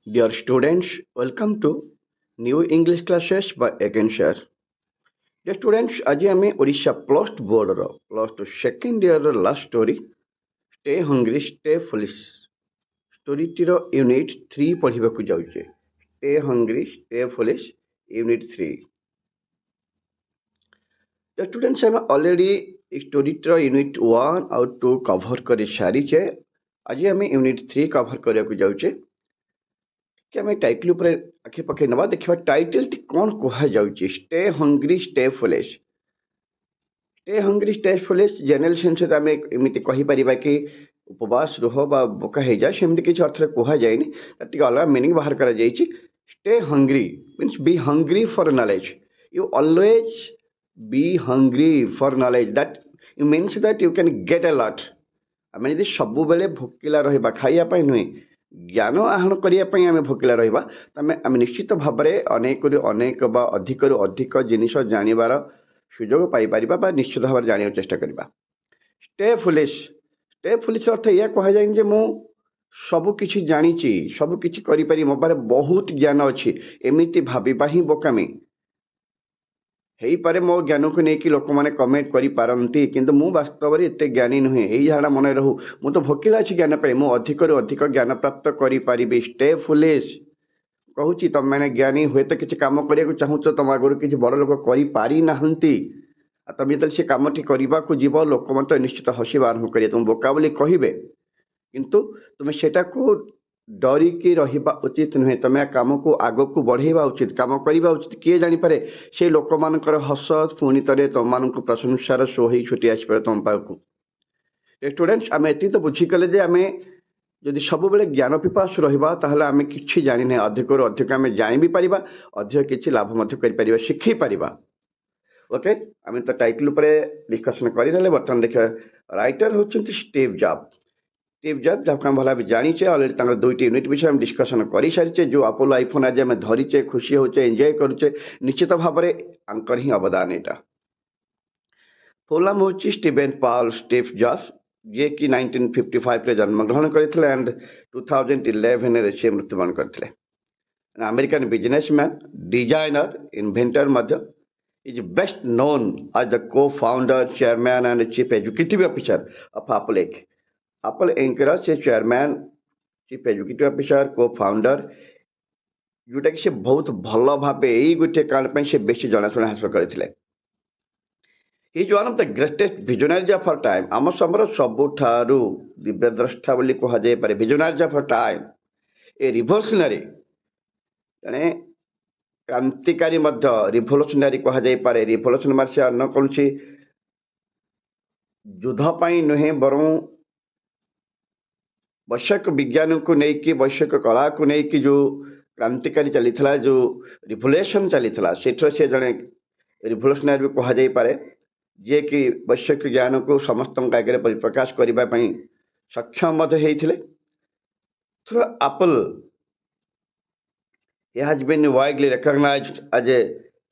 Dear students, welcome to New English Classes by Again Sir. Dear students, ଆଜି ଆମେ Odisha plus two ବୋର୍ଡ଼ର plus two second ଇୟରର last story stay hungry stay foolish ଷ୍ଟୋରିଟିର unit 3 ପଢ଼ିବାକୁ ଯାଉଛେ। Stay hungry stay foolish unit 3। Dear students, ଆମେ already এই ଷ୍ଟୋରିଟିର ୟୁନିଟ୍ 1 ଆଉ 2 କଭର କରି ସାରିଛେ। ଆଜି ଆମେ ୟୁନିଟ୍ 3 କଭର କରିବାକୁ ଯାଉଛେ। कि आम टाइटल उपर आखि पकई ना देखा टाइटल टी कौन कहुच्छे stay hungry stay foolish. Stay hungry stay foolish general sense आम एमती कहीपर कि उपवास रुह बा बोका हो जाए सेमती किसी अर्थ कहुए टी अलग मीनिंग बाहर कर stay hungry means be hungry for knowledge. You always be hungry for knowledge that you means that you can get a lot. आम जब सब बेले भोकिला रहा खाइबापी नुहे ज्ञान आहरण करने आम भोकिला रहा आम निश्चित भाव में अनेक अनेक बा अधिक अधिक जिनिस जानवर सुजोग पाइपर बा निश्चित भाव में जानने चेष्टा करवा। स्टे फुलिश अर्थ यह कहुए मु सबकि जानी सबकि करी मो पारे बहुत ज्ञान अच्छी एमती भाविबा ही बोकामी हो पारे मो ज्ञान को लेकिन लोक मैंने कमेंट करपारती किंतु मु वास्तव में एत ज्ञानी नुहे यही धारणा मन रहू मु तो भोकिला अच्छी ज्ञान पाई मु अधिक अधिक ज्ञान प्राप्त करी स्टे फुलिश कहूँ तुम मैंने ज्ञानी हुए तो किसी कम करने चाहूच तुम आगुरी किसी बड़ लोक करना तुम जो से कमटी करने को जीव लोक मत निश्चित हसवा आरंभ करेंगे तुम बोका बोली कहे किंतु तुम्हें सेटा को डरिकी रहा उचित नुहे तुम कम को आग को बढ़ेवा उचित कम करवा उचित किए जानीपे से लोक मान हस पुणी थे तुम प्रशंसार शो ही छुटी आसपे तुम पाक। स्टूडेंट्स आम एति तो बुझीगले आम जदि सब बेले ज्ञान पिपासु रहा ताहले आम कि जानी ना अधिक अधिक आम जान भी पारिबा अधिक किसी लाभ कर शिखी पार। ओके आम तो टाइटल उपर डिस्कसन करने बर्तमान देखा राइटर होती स्टीव जॉब्स। स्टीव जॉब्स जहाँ आम भल जानीचे अलरेडी दुईटी यूनिट विषय आम डिस्कसन कर सारी जो एप्पल आईफोन आज आम धरीचे खुशी होचे एंजॉय करुचे निश्चित भाव में आंकर ही अवदान यहाँ। फुल नाम हूँ स्टीवेन पॉल स्टीव जॉब्स जे कि 1955 रे जन्मग्रहण करते एंड 2011 से मृत्युवरण करते। American businessman designer inventor is best known as the cofounder chairman and chief executive officer of Apple Inc. Apple Inc से chairman chief executive officer cofounder जोटा कि से बहुत भल भाव यही गोटे कारण से बेसी जनाशुना हासिल करते। He is one of the greatest visionaries of our time. आम समय सबुठारु दिव्यद्रष्टा बोली कहुए पारे visionaries of our time A revolutionary जड़े क्रांतिकारी रिवोल्यूशनरी कहुए पारे। रिवोल्यूशन मार्च अन्य कौन सी युद्धपाई नुहे बरं वैषयिक विज्ञान को लेकिन वैषयिक कला को लेकिन जो क्रांतिकारी चली जो रिवोल्यूशन चली से जड़े रिवोल्यूशनरी भी कहुए पारे जे कि वैषयिक ज्ञान को समस्त आगे परिप्रकाश करने सक्षम होते। Through Apple he has been widely recognized as a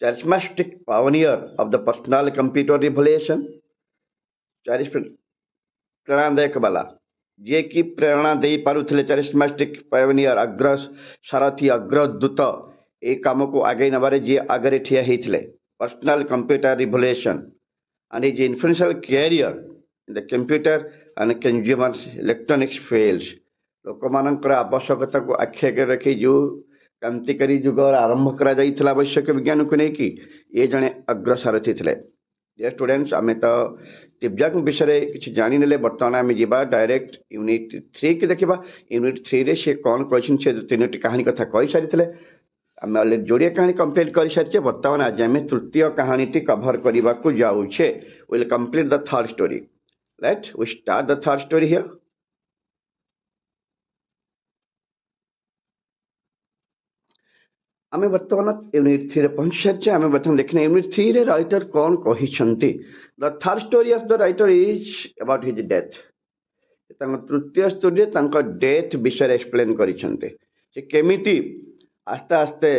charismatic pioneer of the personal computer revolution। प्रेरणादायक वाला जे कि प्रेरणा दे पारुथिले charismatic pioneer अग्र सारथी अग्रदूत ए काम को आगे नबारे जे आगे ठिया होते personal computer revolution and his influential career in the computer and consumer electronics fields। लोक मानकर आवश्यकता को आखि आगे रखी जो क्रांतिकारी युग आरंभ करा जाइथिला वैषयिक विज्ञान को लेकिन ये जड़े अग्रसारथी थे। डियर स्टूडेंट्स आम तो स्टीव जॉब्स विषय किसी जानी ने बर्तमान आम जा डायरेक्ट यूनिट 3 की देखा। यूनिट 3 रे से कौन कहते से 3टी कहानी कथा कही सारी आम अलरेडी जोड़िए कहानी कंप्लीट कर सारी। बर्तमान आज आम तृतीय कहानी टी कभर करने को जाऊे। Will complete the third story. Let we start the third story here. आम बर्तमान यूनिट 3 पहुंच सारी। आम बर्तमान देखने यूनिट 3 रे राइटर कौन कही। The third story of the writer is about his death. तृतीय स्टोरी डेथ विषय एक्सप्लेन कर केमिति आस्ते आस्ते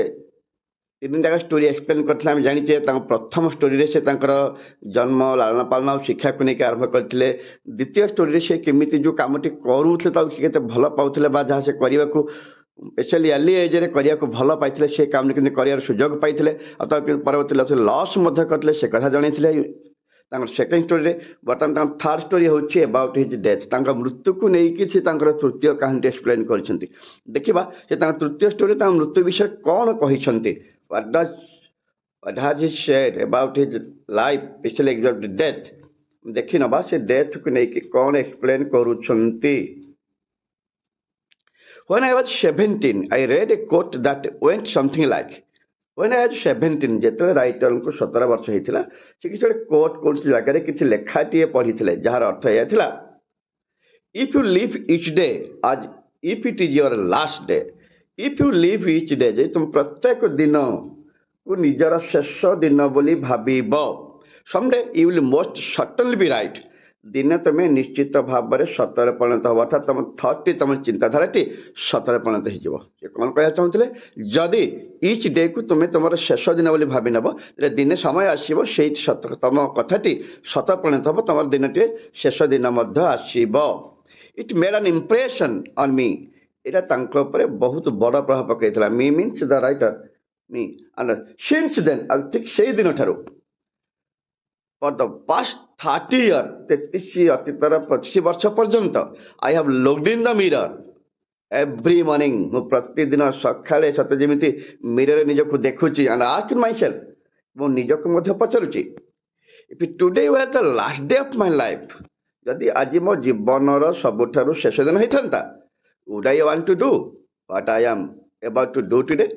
3 टाक स्टोरी एक्सप्लेन करते आम जानीचे। प्रथम स्टोरी से जन्म लालन पालन और शिक्षा को लेकिन आरंभ करते। द्वितीय स्टोरी से केमिति जो कमटी करूले के भल पाते जहाँ से करने को स्पेशली अर्ली एज्रे करने को भल पाई से काम कर सुजोग पाई परवर्ती लस करते से कथा जन सेकेंड स्टोरी बर्तमान थर्ड स्टोरी हूँ अबाउट हिज डेथ मृत्यु को लेकिन से तृतीय कहानी एक्सप्लेन कर देखा से तृतीय स्टोरी मृत्यु विषय कौन कहते what has he said about his life especially about death देखी नबा से डेथ को लेकिन कौन explain करुछंती When I was 17 I read a quote that went something like When I was 17 जेतले writer को 17 वर्ष होइतिला से किछ कोट कोन जगह रे किछ लेखाटीए पढिथिले जहार अर्थ या थिला If you live each day as if it is your last day if you live each day जे तुम प्रत्येक दिन को निजर शेष दिन बोली भाबिब someday you will most certainly be right दिने तुम्हें निश्चित भाव में सतर परिणत हम अर्थात तुम थॉट तुम चिंताधारा सतर परिणत हो कौन कह चाहते जदि इच डे को तुम्हें तुम शेष दिन बोली भावी नब दिने समय आसब से तुम कथाटी सत परिणत हम तुम दिन टे शेष दिन आसब it made an impression on me यहाँ बहुत बड़ प्रभाव पकड़ा me means the writer me and since then ठीक से दिन ठारू For the past 30 years, 33 अतीतर 25 वर्ष पर्यंत I have looked in the mirror every morning. मु प्रतिदिन सकाळे सत जेमिति मिरर निजको देखुची and ask myself मु निजको मध्ये पचरुची if today were the last day of my life यदि आज मो जीवनर सबुठारु शेष दिन होइथांता would I want to do what I am about to do today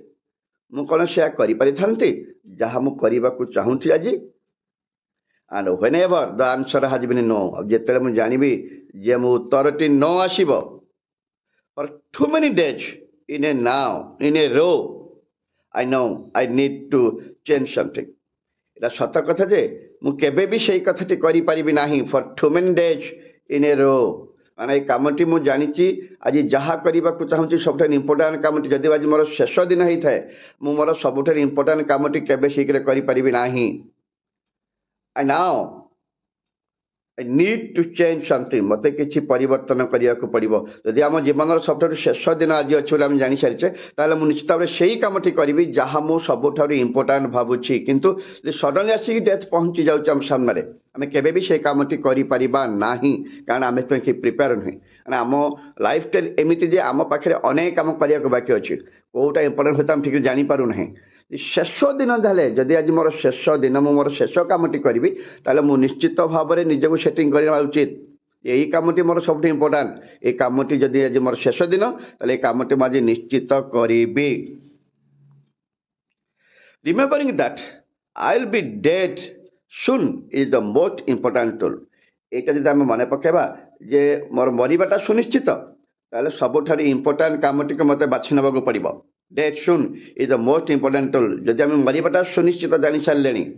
मु कोन से करि परिथांती जहा मु करिबा को चाहूची आज and whenever the answer has been no अब जेतले मु जानिबी जे मु उत्तरटी no आसीबो for too many days in a now in a row I know I need to change something एटा सत कथा जे मु केबे भी सेही कथाटी करि परिबि नाही for too many days in a row माने कामटी मु जानिची आज जहा करिबा को चाहूची सबटा इंपोर्टेंट कामटी जदि आज मोर शेष दिन होई थाए मु मोर सबटा इंपोर्टेंट कामटी केबे शीघ्र करि परिबि नाही And now I need to change something मते किछि परिवर्तन करिया को पड़िबो यदि हम जीवन सबठारु शेष दिन आज अछि हम जानि सारिछे ताले मु निश्चित भाबरे सेही कामटी करिवि जहा मु सबठारु इंपोर्टेंट भाबुछि किंतु सडनली आसी डेथ पहुंची जाउछ हम सामने आमे केबे भी सेही कामटी करि परिबा नाही कारण आमे पे प्रिपेयर नहि आणि आम लाइफ स्टाइल एमिति जे आम पाखरे अनेक काम करिया को बाकी अछि कोटा इंपोर्टेंट होता हम ठीक जानि पारु नाही शेष दिन धाले जदि आज मोर शेष दिन मु मोर शेष कामटी करी मु निश्चित भाव में निजक सेटिंग करवा उचित यही कामटी मोर सब इम्पोर्टाट ये कामटी जदि आज मोर शेष दिन ताले कामटी मुझे निश्चित करी remembering that I will be dead soon is the most important tool यहाँ जब आम मन पकेबा जे मोर मरवाटा सुनिश्चित ताले सबुठ इम्पोर्टाट कामटी को मत बाछि नबाक पड़ो Death soon is the most important tool. जदि आम मरवाटा सुनिश्चित जानी सारे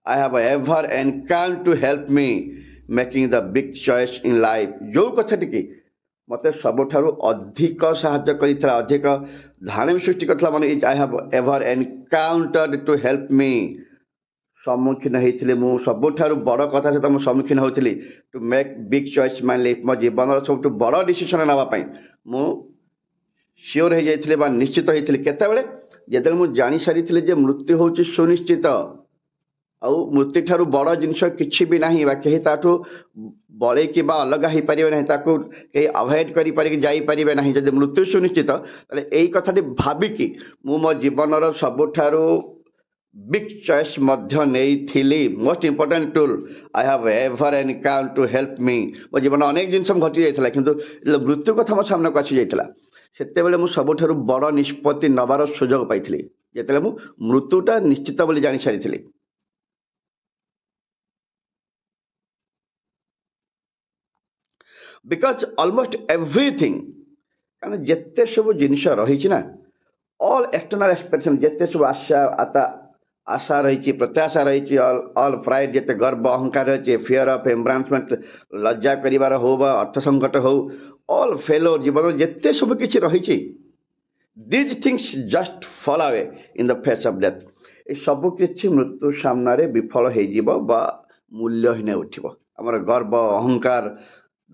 I have ever encountered to help me making the big choice in life. जो कथाटी की मते सबुठारु अधिक साहाय्य करितला अधिक धारणा सृष्टि करतला माने I have ever encountered to help me सम्मुखीन होइथिले मु सबुठारु बड़ कथा से मु सम्मुखीन होइथिली to make big choice my life मो जीवन सब बड़ डिसीजन नावा पई मु सियोर हो जाइए निश्चित होते केतबेले जेते मुझे जानी सारी जे मृत्यु हूँ सुनिश्चित आउ मृत्यु ठारू बड़ जिनस किसी भी ना कहीं ताठू बड़े कि अलग हो पारे ना कहीं अवॉइड करें ना जब मृत्यु सुनिश्चित यही कथाटी भाविकी मो जीवन सबुठारू big choice most important tool I have ever encounter to help me मो जीवन अनेक जिनस घटी जाता किंतु मृत्यु कथा मो सामने को आसी जाता सेते बेले मु सबुठारु बड़ निष्पत्ति नबार सुजोग पाइथिली जेतेले मु मृत्युटा निश्चित बोली जानि सारिथिली बिकॉज ऑलमोस्ट एवरीथिंग कारण जेते सब जिनिस रही ना ऑल एक्सटर्नल एक्सपेक्टेशन जेते सब आशा आता आशा रही प्रत्याशा रही ऑल प्राइड जेते गर्व अहंकार रही फियर ऑफ एम्ब्रासमेंट लज्जा करिवार हो बा अर्थ संकट हो ऑल फेलोर जीवन जिते सब किसी रही these things just fall away in the face of death ये सब किसी मृत्यु सामने विफल हो मूल्यहीन उठब आमर गर्व अहंकार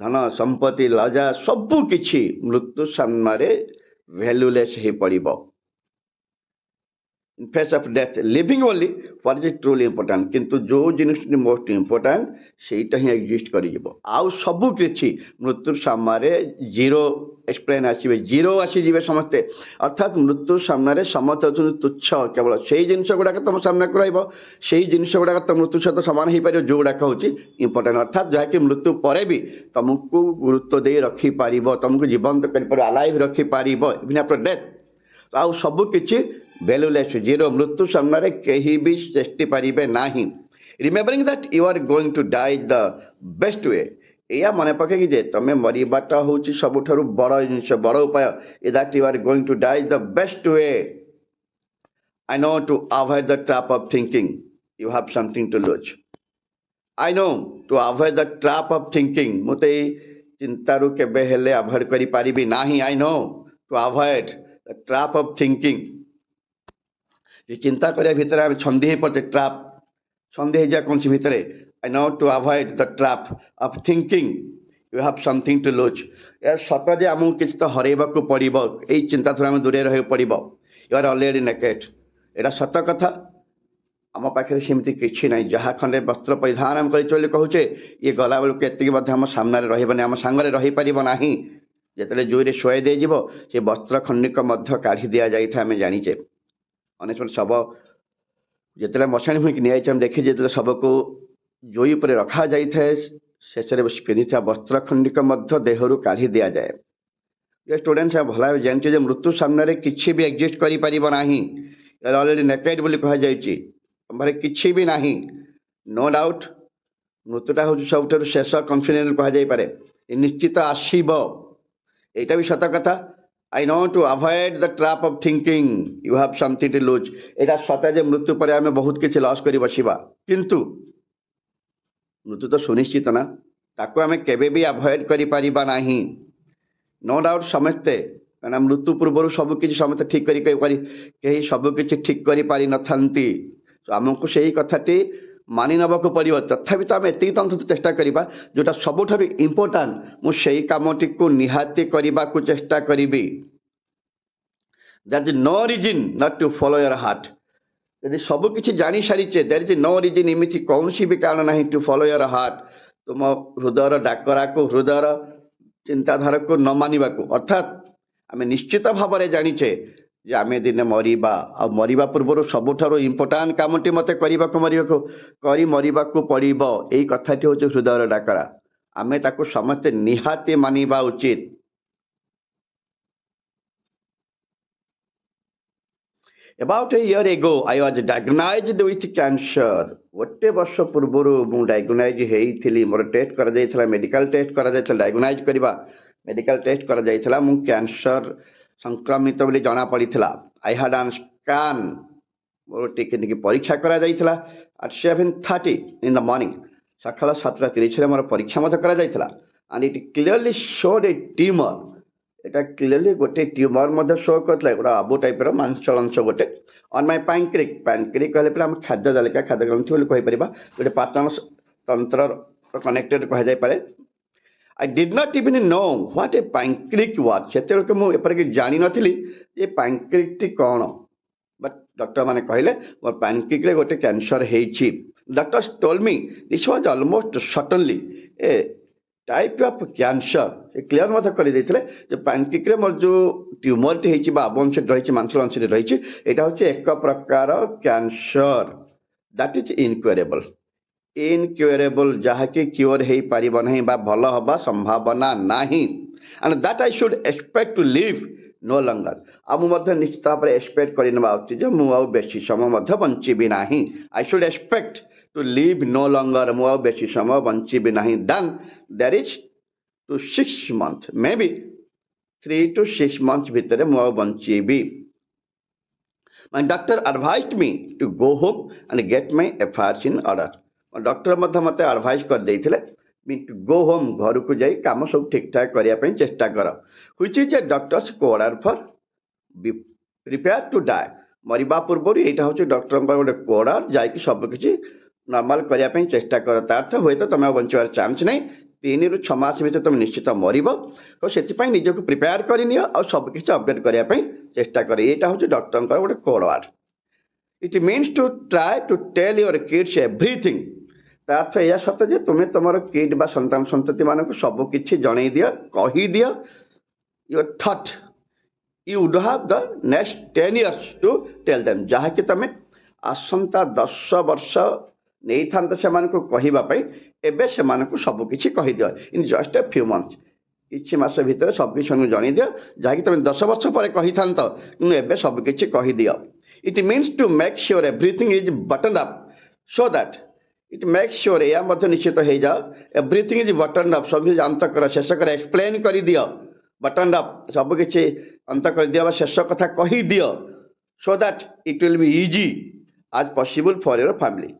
धन संपत्ति लजा सबू किछि मृत्यु सामने ଭ୍ୟାଲୁଲେସ୍ ହେଇପଡ଼ିବ। in face of death living only what is truly important କିନ୍ତୁ ଯୋଉ ଜିନିଷଟି ମୋଷ୍ଟ ଇମ୍ପୋର୍ଟାଣ୍ଟ ସେଇଟା ହିଁ ଏକ୍ଜିଷ୍ଟ କରିଯିବ। ଆଉ ସବୁ କିଛି ମୃତ୍ୟୁ ସାମ୍ନାରେ ଜିରୋ ଏକ୍ସପ୍ଲେନ୍ ଆସିବେ, ଜିରୋ ଆସିଯିବେ ସମସ୍ତେ। ଅର୍ଥାତ୍ ମୃତ୍ୟୁ ସାମ୍ନାରେ ସମସ୍ତେ ଅଛନ୍ତି ତୁଚ୍ଛ। କେବଳ ସେଇ ଜିନିଷ ଗୁଡ଼ାକ ତୁମ ସାମ୍ନାକୁ ରହିବ, ସେଇ ଜିନିଷ ଗୁଡ଼ାକ ତ ମୃତ୍ୟୁ ସହିତ ସମାନ ହେଇପାରିବ ଯୋଉଗୁଡ଼ାକ ହେଉଛି ଇମ୍ପୋର୍ଟାଣ୍ଟ। ଅର୍ଥାତ୍ ଯାହାକି ମୃତ୍ୟୁ ପରେ ବି ତୁମକୁ ଗୁରୁତ୍ୱ ଦେଇ ରଖିପାରିବ, ତୁମକୁ ଜୀବନ୍ତ କରିପାରିବ, ଆଲାଇଭ୍ ରଖିପାରିବ ଇଭିନ୍ ଆଫ୍ଟର ଡେଥ୍। ଆଉ ସବୁ କିଛି ଭ୍ୟାଲୁଲେସ୍, ଜିରୋ। ମୃତ୍ୟୁ ସାମ୍ନାରେ କେହି ବି ଚେଷ୍ଟି ପାରିବେ ନାହିଁ। Remembering that you are going to die the best way. ଏଇଆ ମନେ ପକେଇକି ଯେ ତମେ ମରିବାଟା ହେଉଛି ସବୁଠାରୁ ବଡ଼ ଜିନିଷ, ବଡ଼ ଉପାୟ। That you are going to die the best way. I know to avoid the trap of thinking you have something to lose. I know to avoid the trap of thinking ମୋତେ ଏଇ ଚିନ୍ତାରୁ କେବେ ହେଲେ ଆଭଏଡ଼ କରିପାରିବି ନାହିଁ। I know to avoid the trap of thinking। ଯେ ଚିନ୍ତା କରିବା ଭିତରେ ଆମେ ଛନ୍ଦି ହେଇପାରୁଛେ, ଟ୍ରାପ୍ ଛନ୍ଦି ହେଇଯିବା କୌଣସି ଭିତରେ। I know to avoid the trap of thinking you have something to lose। ଏହା ସତ ଯେ ଆମକୁ କିଛି ତ ହରେଇବାକୁ ପଡ଼ିବ, ଏଇ ଚିନ୍ତାଠାରୁ ଆମେ ଦୂରେଇ ରହିବାକୁ ପଡ଼ିବ। You are already naked। ଏଇଟା ସତ କଥା। ଆମ ପାଖରେ ସେମିତି କିଛି ନାହିଁ। ଯାହା ଖଣ୍ଡେ ବସ୍ତ୍ର ପରିଧାନ ଆମେ କରିଛୁ ବୋଲି କହୁଛେ, ଇଏ ଗଲାବେଳକୁ ଏତିକି ମଧ୍ୟ ଆମ ସାମ୍ନାରେ ରହିବନି, ଆମ ସାଙ୍ଗରେ ରହିପାରିବ ନାହିଁ। ଯେତେବେଳେ ଜୁଇରେ ଶୁଆଇ ଦିଆଯିବ ସେ ବସ୍ତ୍ର ଖଣ୍ଡିକ ମଧ୍ୟ କାଢ଼ି ଦିଆଯାଇଥାଏ। ଆମେ ଜାଣିଛେ ଅନେକ ଶବ ଯେତେବେଳେ ମଶାଣି ହୋଇକି ନିଆଯାଇଛି ଆମେ ଦେଖିଛେ, ଯେତେବେଳେ ଶବକୁ ଜୁଇ ଉପରେ ରଖାଯାଇଥାଏ ଶେଷରେ ପିନ୍ଧିଥିବା ବସ୍ତ୍ର ଖଣ୍ଡିକ ମଧ୍ୟ ଦେହରୁ କାଢ଼ି ଦିଆଯାଏ। ଷ୍ଟୁଡେଣ୍ଟସ୍ ଭଲ ଭାବେ ଜାଣିଛେ ଯେ ମୃତ୍ୟୁ ସାମ୍ନାରେ କିଛି ବି ଏକ୍ଜିଷ୍ଟ କରିପାରିବ ନାହିଁ। ଅଲରେଡ଼ି ନେକେଡ୍ ବୋଲି କୁହାଯାଇଛି, ତମରେ କିଛି ବି ନାହିଁ। ନୋ ଡାଉଟ୍ ମୃତ୍ୟୁଟା ହେଉଛି ସବୁଠାରୁ ଶେଷ କନଫିଡେନ୍ସ କୁହାଯାଇପାରେ, ନିଶ୍ଚିତ ଆସିବ। ଏଇଟା ବି ସତ କଥା। I know to avoid the trap of thinking you have something to lose। ଏଇଟା ସତ ଯେ ମୃତ୍ୟୁ ପରେ ଆମେ ବହୁତ କିଛି ଲସ୍ କରି ବସିବା, କିନ୍ତୁ ମୃତ୍ୟୁ ତ ସୁନିଶ୍ଚିତ ନା, ତାକୁ ଆମେ କେବେ ବି ଆଭଏଡ଼ କରିପାରିବା ନାହିଁ। ନୋ ଡାଉଟ୍ ସମସ୍ତେ, କାରଣ ମୃତ୍ୟୁ ପୂର୍ବରୁ ସବୁକିଛି ସମସ୍ତେ ଠିକ୍ କରି କେହି ସବୁକିଛି ଠିକ୍ କରିପାରିନଥାନ୍ତି। ଆମକୁ ସେଇ କଥାଟି ମାନି ନେବାକୁ ପଡ଼ିବ। ତଥାପି ତ ଆମେ ଏତିକି ତ ଅନ୍ତତଃ ଚେଷ୍ଟା କରିବା ଯେଉଁଟା ସବୁଠାରୁ ଇମ୍ପୋର୍ଟାଣ୍ଟ, ମୁଁ ସେଇ କାମଟିକୁ ନିହାତି କରିବାକୁ ଚେଷ୍ଟା କରିବି। There is no reason not to follow your heart। ଯଦି ସବୁକିଛି ଜାଣିସାରିଛେ, there is no reason, ଏମିତି କୌଣସି ବି କାରଣ ନାହିଁ to follow your heart, ତୁମ ହୃଦୟର ଡାକରାକୁ, ହୃଦୟର ଚିନ୍ତାଧାରାକୁ ନ ମାନିବାକୁ। ଅର୍ଥାତ୍ ଆମେ ନିଶ୍ଚିତ ଭାବରେ ଜାଣିଛେ ଯେ ଆମେ ଦିନେ ମରିବା, ଆଉ ମରିବା ପୂର୍ବରୁ ସବୁଠାରୁ ଇମ୍ପୋର୍ଟାଣ୍ଟ କାମଟି ମୋତେ ମରିବାକୁ ପଡ଼ିବ। ଏଇ କଥାଟି ହେଉଛି ହୃଦୟର ଡାକରା। ଆମେ ତାକୁ ସମସ୍ତେ ନିହାତି ମାନିବା ଉଚିତ। About a year ago I was diagnosed with cancer। ଗୋଟେ ବର୍ଷ ପୂର୍ବରୁ ମୁଁ ଡାଇଗ୍ନୋଜ ହେଇଥିଲି। ମୋର ଟେଷ୍ଟ କରାଯାଇଥିଲା, ମେଡ଼ିକାଲ ଟେଷ୍ଟ କରାଯାଇଥିଲା। ଡାଇଗ୍ନୋଜ କରିବା ମେଡ଼ିକାଲ ଟେଷ୍ଟ କରାଯାଇଥିଲା, ମୁଁ କ୍ୟାନ୍ସର ସଂକ୍ରମିତ ବୋଲି ଜଣାପଡ଼ିଥିଲା। I had an scan, ମୋର ଟିକେ ପରୀକ୍ଷା କରାଯାଇଥିଲା at 7:30 in the morning। ସକାଳ 7:30ରେ ମୋର ପରୀକ୍ଷା ମଧ୍ୟ କରାଯାଇଥିଲା। and it clearly showed a tumor। এটা କ୍ଲିୟରଲି ଗୋଟେ ଟ୍ୟୁମର ମଧ୍ୟ ଶୋ କରିଥିଲା, ଗୋଟେ ଆବୁ ଟାଇପ୍ର ମାଂସଳ ଅଂଶ ଗୋଟେ ଅନ୍ ମାଇ ପ୍ୟାଙ୍କ୍ରିକ୍। ପ୍ୟାଙ୍କ୍ରିକ୍ କହିଲେ ପରେ ଆମେ ଖାଦ୍ୟ ତାଲିକା, ଖାଦ୍ୟ ଗ୍ରନ୍ଥି ବୋଲି କହିପାରିବା, ଗୋଟେ ପାଚନ ତନ୍ତ୍ରର କନେକ୍ଟେଡ୍ କୁହାଯାଇପାରେ। I did not even know what a pancreas was। ସେତେବେଳକୁ ମୁଁ ଏପରିକି ଜାଣିନଥିଲି ଯେ ପ୍ୟାଙ୍କ୍ରିକ୍ଟି କ'ଣ। ବଟ୍ ଡକ୍ଟରମାନେ କହିଲେ ମୋର ପ୍ୟାଙ୍କ୍ରିକ୍ରେ ଗୋଟେ କ୍ୟାନ୍ସର ହେଇଛି। Doctors told me this was almost certainly a type of cancer. ସେ କ୍ଲିୟର ମଧ୍ୟ କରିଦେଇଥିଲେ ଯେ ପ୍ୟାଙ୍କ୍ରିକ୍ରେ ମୋର ଯେଉଁ ଟ୍ୟୁମରଟି ହେଇଛି ବା ଆବୁ ଅଂଶଟି ରହିଛି, ମାଂସଳ ଅଂଶଟି ରହିଛି, ଏଇଟା ହେଉଛି ଏକ ପ୍ରକାର କ୍ୟାନ୍ସର। ଦ୍ୟାଟ୍ ଇଜ୍ ଇନକ୍ୟୁରେବଲ୍, ଯାହାକି କ୍ୟୁର ହେଇପାରିବ ନାହିଁ ବା ଭଲ ହେବା ସମ୍ଭାବନା ନାହିଁ। And that I should expect to live no longer. ଆଉ ମୁଁ ମଧ୍ୟ ନିଶ୍ଚିତ ଭାବରେ ଏକ୍ସପେକ୍ଟ କରିନେବା ଉଚିତ ଯେ ମୁଁ ଆଉ ବେଶୀ ସମୟ ମଧ୍ୟ ବଞ୍ଚିବି ନାହିଁ। I should expect to live no longer, ମୁଁ ଆଉ ବେଶୀ ସମୟ ବଞ୍ଚିବି ନାହିଁ। Then there is to 6 months, maybe 3 to 6 months ଭିତରେ ମୁଁ ଆଉ ବଞ୍ଚିବି। My doctor advised me to go home and get my affairs in order। Doctor ମଧ୍ୟ ମୋତେ ଆଡ଼ଭାଇସ୍ କରିଦେଇଥିଲେ to go home, ଘରକୁ ଯାଇ କାମ ସବୁ ଠିକ୍ଠାକ୍ କରିବା ପାଇଁ ଚେଷ୍ଟା କର। which is a doctor's order for be prepared to die। ମରିବା ପୂର୍ବରୁ ଏଇଟା ହେଉଛି ଡକ୍ଟରଙ୍କର ଗୋଟେ କୋଡ଼ର, ଯାଇକି ସବୁକିଛି ନର୍ମାଲ କରିବା ପାଇଁ ଚେଷ୍ଟା କର। ତା ଅର୍ଥ ହୁଏତ ତୁମେ ଆଉ ବଞ୍ଚିବାର ଚାନ୍ସ ନାହିଁ, 3 ରୁ 6 ମାସ ଭିତରେ ତୁମେ ନିଶ୍ଚିତ ମରିବ। ତ ସେଥିପାଇଁ ନିଜକୁ ପ୍ରିପେୟାର କରିନିଅ ଆଉ ସବୁକିଛି ଅପଡେଟ୍ କରିବା ପାଇଁ ଚେଷ୍ଟା କର। ଏଇଟା ହେଉଛି ଡକ୍ଟରଙ୍କର ଗୋଟେ code word. It means to try to tell your kids everything. ତା ଅର୍ଥ ଏହା ସତ ଯେ ତୁମେ ତୁମର କିଡ୍ ବା ସନ୍ତାନ ସନ୍ତତିମାନଙ୍କୁ ସବୁକିଛି ଜଣେଇ ଦିଅ, କହିଦିଅ। Your thought you would have the next 10 years to tell them, ଯାହାକି ତମେ ଆସନ୍ତା 10 ବର୍ଷ ନେଇଥାନ୍ତ ସେମାନଙ୍କୁ କହିବା ପାଇଁ, ଏବେ ସେମାନଙ୍କୁ ସବୁକିଛି କହିଦିଅ। ଇନ୍ ଜଷ୍ଟ ଏ ଫ୍ୟୁ ମନ୍ଥs, କିଛି ମାସ ଭିତରେ ସବୁକିଛି ଜଣେଇଦିଅ ଯାହାକି ତମେ 10 ବର୍ଷ ପରେ କହିଥାନ୍ତ, କିନ୍ତୁ ଏବେ ସବୁକିଛି କହିଦିଅ। ଇଟ୍ means two make sure everything is button up show that eat make sure, ଏହା ମଧ୍ୟ ନିଶ୍ଚିତ ହେଇଯାଅ ଏଭ୍ରିଥିଙ୍ଗ ଇଜ୍ ବଟନ୍ ଅପ୍, ସବୁକିଛି ଅନ୍ତ କର, ଶେଷ କର, ଏକ୍ସପ୍ଲେନ୍ କରିଦିଅ। ବଟନ୍ ଅପ୍ ସବୁକିଛି ଅନ୍ତ କରିଦିଅ ବା ଶେଷ କଥା କହିଦିଅ। So that it will be easy as possible for your family,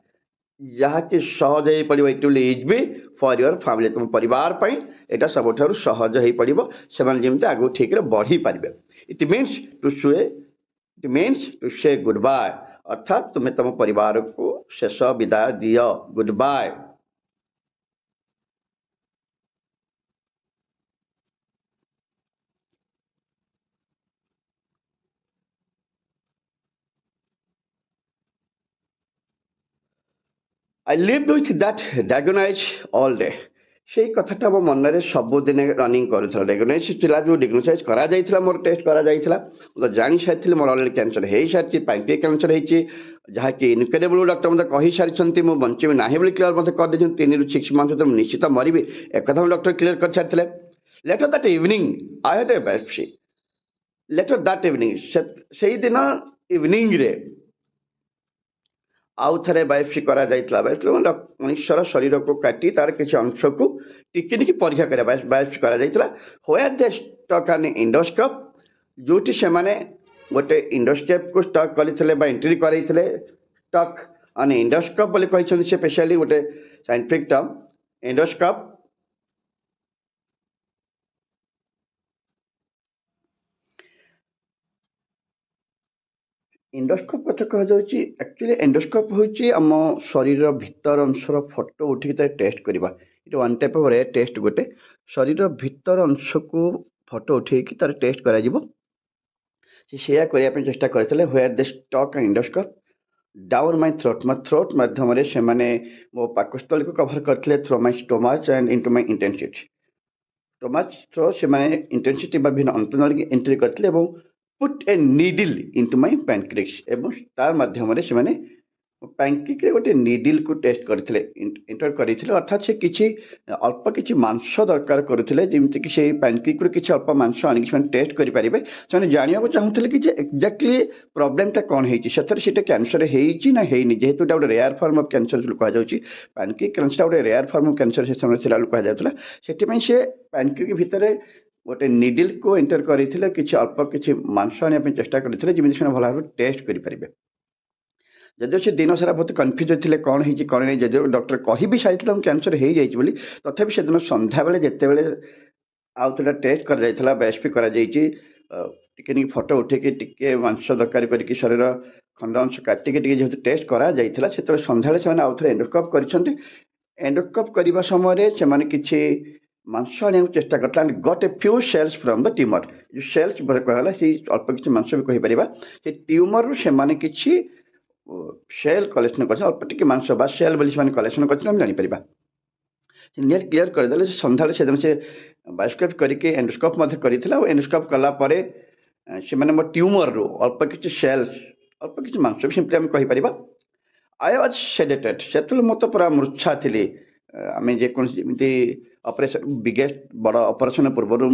ଯାହାକି ସହଜ ହେଇପଡ଼ିବ। It will is be for your family, ତୁମ ପରିବାର ପାଇଁ ଏଇଟା ସବୁଠାରୁ ସହଜ ହେଇପଡ଼ିବ, ସେମାନେ ଯେମିତି ଆଗକୁ ଠିକ୍ରେ ବଢ଼ିପାରିବେ। It means to say goodbye, ଅର୍ଥାତ୍ ତୁମେ ତୁମ ପରିବାରକୁ ଶେଷ ବିଦାୟ ଦିଅ, goodbye. I lived with that diagnosis all day. ସେଇ କଥାଟା ମୋ ମନରେ ସବୁଦିନେ ରନିଂ କରୁଥିଲା। ଡାଇଗ୍ନୋସିସ୍ ଥିଲା, ଯେଉଁ ଡାଇଗ୍ନୋସାଇଜ୍ କରାଯାଇଥିଲା, ମୋର ଟେଷ୍ଟ କରାଯାଇଥିଲା, ମୁଁ ତ ଜାଣିସାରିଥିଲି ମୋର ଅଲରେଡ଼ି କ୍ୟାନ୍ସର ହେଇସାରିଛି, ପାଇକ୍ରିଆଟିକ୍ କ୍ୟାନ୍ସର ହେଇଛି, ଯାହାକି ଇନକ୍ରେଡିବଲ୍ ଡକ୍ଟର ମୋତେ କହିସାରିଛନ୍ତି ମୁଁ ବଞ୍ଚିବି ନାହିଁ ବୋଲି କ୍ଲିୟର ମୋତେ କରିଦେଇଛନ୍ତି। 3 ରୁ 6 ମାସ ଭିତରେ ମୁଁ ନିଶ୍ଚିତ ମରିବି, ଏକଥା ମୁଁ ଡକ୍ଟର କ୍ଲିୟର କରିସାରିଥିଲେ। Later that evening I had a biopsy. Later that evening, ସେଇଦିନ ଇଭିନିଂରେ ଆଉ ଥରେ ବାୟୋପ୍ସି କରାଯାଇଥିଲା। ବାୟୋପ୍ସି ମଣିଷର ଶରୀରକୁ କାଟି ତାର କିଛି ଅଂଶକୁ ଟିକିନିକି ପରୀକ୍ଷା କରିବା ବାୟୋପ୍ସି କରାଯାଇଥିଲା। ହ୍ୱେର୍ ଦେ ଷ୍ଟକ୍ ଆନ୍ ଇଣ୍ଡୋସ୍କୋପ୍, ଯେଉଁଠି ସେମାନେ ଗୋଟେ ଇଣ୍ଡୋସ୍କୋପ୍କୁ ଷ୍ଟକ୍ କରିଥିଲେ ବା ଏଣ୍ଟ୍ରି କରାଇଥିଲେ। ଷ୍ଟକ୍ ଆନ୍ ଇଣ୍ଡୋସ୍କୋପ୍ ବୋଲି କହିଛନ୍ତି ସେ ସ୍ପେଶାଲି ଗୋଟେ ସାଇଣ୍ଟିଫିକ୍ ଟର୍ମ। ଇଣ୍ଡୋସ୍କୋପ୍ ଇଣ୍ଡୋସ୍କୋପ୍ କଥା କୁହାଯାଉଛି, ଆକ୍ଚୁଆଲି ଏଣ୍ଡୋସ୍କୋପ୍ ହେଉଛି ଆମ ଶରୀରର ଭିତର ଅଂଶର ଫଟୋ ଉଠିକି ତାର ଟେଷ୍ଟ କରିବା। ଏଇଟା one type of rare test, ଗୋଟେ ଶରୀରର ଭିତର ଅଂଶକୁ ଫଟୋ ଉଠେଇକି ତାର ଟେଷ୍ଟ କରାଯିବ। ସେ ସେୟା କରିବା ପାଇଁ ଚେଷ୍ଟା କରିଥିଲେ। Where they stuck endoscope down my throat, ମୋ ଥ୍ରୋଟ୍ ମାଧ୍ୟମରେ ସେମାନେ ମୋ ପାକସ୍ଥଳୀକୁ କଭର କରିଥିଲେ। Through my stomach and into my intestines. Stomach through ସେମାନେ ଇଣ୍ଟେନ୍ସିଟି ବା ବିଭିନ୍ନ ଅନ୍ତନଳୀକୁ ଏଣ୍ଟ୍ରି କରିଥିଲେ ଏବଂ put a needle into my pancreas, ଏବଂ ତାର ମାଧ୍ୟମରେ ସେମାନେ ପ୍ୟାନକ୍ରିକ୍ରେ ଗୋଟେ ନିଡିଲ୍କୁ ଟେଷ୍ଟ କରିଥିଲେ, ଏଣ୍ଟର କରିଥିଲେ। ଅର୍ଥାତ୍ ସେ କିଛି ଅଳ୍ପ କିଛି ମାଂସ ଦରକାର କରୁଥିଲେ, ଯେମିତିକି ସେଇ ପ୍ୟାନକ୍ରିକ୍ରୁ କିଛି ଅଳ୍ପ ମାଂସ ଆଣିକି ସେମାନେ ଟେଷ୍ଟ କରିପାରିବେ। ସେମାନେ ଜାଣିବାକୁ ଚାହୁଁଥିଲେ କି ଯେ ଏକ୍ଜାକ୍ଟଲି ପ୍ରୋବ୍ଲେମଟା କ'ଣ ହେଇଛି, ସେଥିରେ ସେଇଟା କ୍ୟାନ୍ସର ହେଇଛି ନା ହେଇନି। ଯେହେତୁ ଏଇଟା ଗୋଟେ ରେୟାର ଫର୍ମ ଅଫ୍ କ୍ୟାନ୍ସର ବୋଲି କୁହାଯାଉଛି, ପ୍ୟାନକ୍ରିକ୍ କ୍ୟାନ୍ସରଟା ଗୋଟେ ରେୟାର ଫର୍ମ ଅଫ୍ କ୍ୟାନ୍ସର ସେ ସମୟରେ ଥିଲା ବୋଲି କୁହାଯାଉଥିଲା। ସେଥିପାଇଁ ସେ ପ୍ୟାନକ୍ରିକ୍ ଭିତରେ ଗୋଟେ ନିଡିଲ୍କୁ ଏଣ୍ଟର କରିଥିଲେ, କିଛି ଅଳ୍ପ କିଛି ମାଂସ ଆଣିବା ପାଇଁ ଚେଷ୍ଟା କରିଥିଲେ, ଯେମିତି ସେମାନେ ଭଲ ଭାବରେ ଟେଷ୍ଟ କରିପାରିବେ। ଯଦିଓ ସେ ଦିନ ସାରା ବହୁତ କନଫ୍ୟୁଜ୍ ଥିଲେ କ'ଣ ହେଇଛି କ'ଣ ନାହିଁ, ଯଦିଓ ଡକ୍ଟର କହିବି ସାରିଥିଲା ମୁଁ କ୍ୟାନ୍ସର ହେଇଯାଇଛି ବୋଲି, ତଥାପି ସେଦିନ ସନ୍ଧ୍ୟାବେଳେ ଯେତେବେଳେ ଆଉ ଥରେ ଟେଷ୍ଟ କରାଯାଇଥିଲା, ବାୟୋପ୍ସି କରାଯାଇଛି, ଟିକିନିକି ଫଟୋ ଉଠେଇକି ଟିକେ ମାଂସ ଦରକାର କରିକି ଶରୀର ଖଣ୍ଡ ଅଂଶ କାଟିକି ଟିକେ ଯେହେତୁ ଟେଷ୍ଟ କରାଯାଇଥିଲା, ସେତେବେଳେ ସନ୍ଧ୍ୟାବେଳେ ସେମାନେ ଆଉ ଥରେ ଏଣ୍ଡୋସ୍କୋପ୍ କରିଛନ୍ତି। ଏଣ୍ଡୋସ୍କୋପ୍ କରିବା ସମୟରେ ସେମାନେ କିଛି ମାଂସ ଆଣିବାକୁ ଚେଷ୍ଟା କରିଥିଲେ and got a few cells from the tumour. ଯେଉଁ ସେଲ୍ସ କୁହାଗଲା ସେଇ ଅଳ୍ପ କିଛି ମାଂସ ବି କହିପାରିବା, ସେ ଟ୍ୟୁମରରୁ ସେମାନେ କିଛି ସେଲ୍ କଲେକ୍ସନ କରିଛନ୍ତି, ଅଳ୍ପ ଟିକେ ମାଂସ ବା ସେଲ୍ ବୋଲି ସେମାନେ କଲେକ୍ସନ କରିଛନ୍ତି, ଆମେ ଜାଣିପାରିବା। ସେ ନିହାତି କ୍ଲିୟର କରିଦେଲେ। ସେ ସନ୍ଧ୍ୟାବେଳେ ସେଦିନ ସେ ବାୟୋସ୍କୋପ୍ କରିକି ଏଣ୍ଡୋସ୍କୋପ୍ ମଧ୍ୟ କରିଥିଲା, ଆଉ ଏଣ୍ଡୋସ୍କୋପ୍ କଲା ପରେ ସେମାନେ ମୋ ଟ୍ୟୁମରରୁ ଅଳ୍ପ କିଛି ସେଲ୍ସ, ଅଳ୍ପ କିଛି ମାଂସ ବି ସିମ୍ପଲି ଆମେ କହିପାରିବା। ଆଇ ୱାଜ୍ ସେଡେଟେଡ୍, ସେତେବେଳେ ମୁଁ ତ ପୁରା ମୂର୍ଚ୍ଛା ଥିଲି। ଆମେ ଯେକୌଣସି ଯେମିତି ଅପରେସନ୍, ବିଗେଷ୍ଟ ବଡ଼ ଅପରେସନ୍ ପୂର୍ବରୁ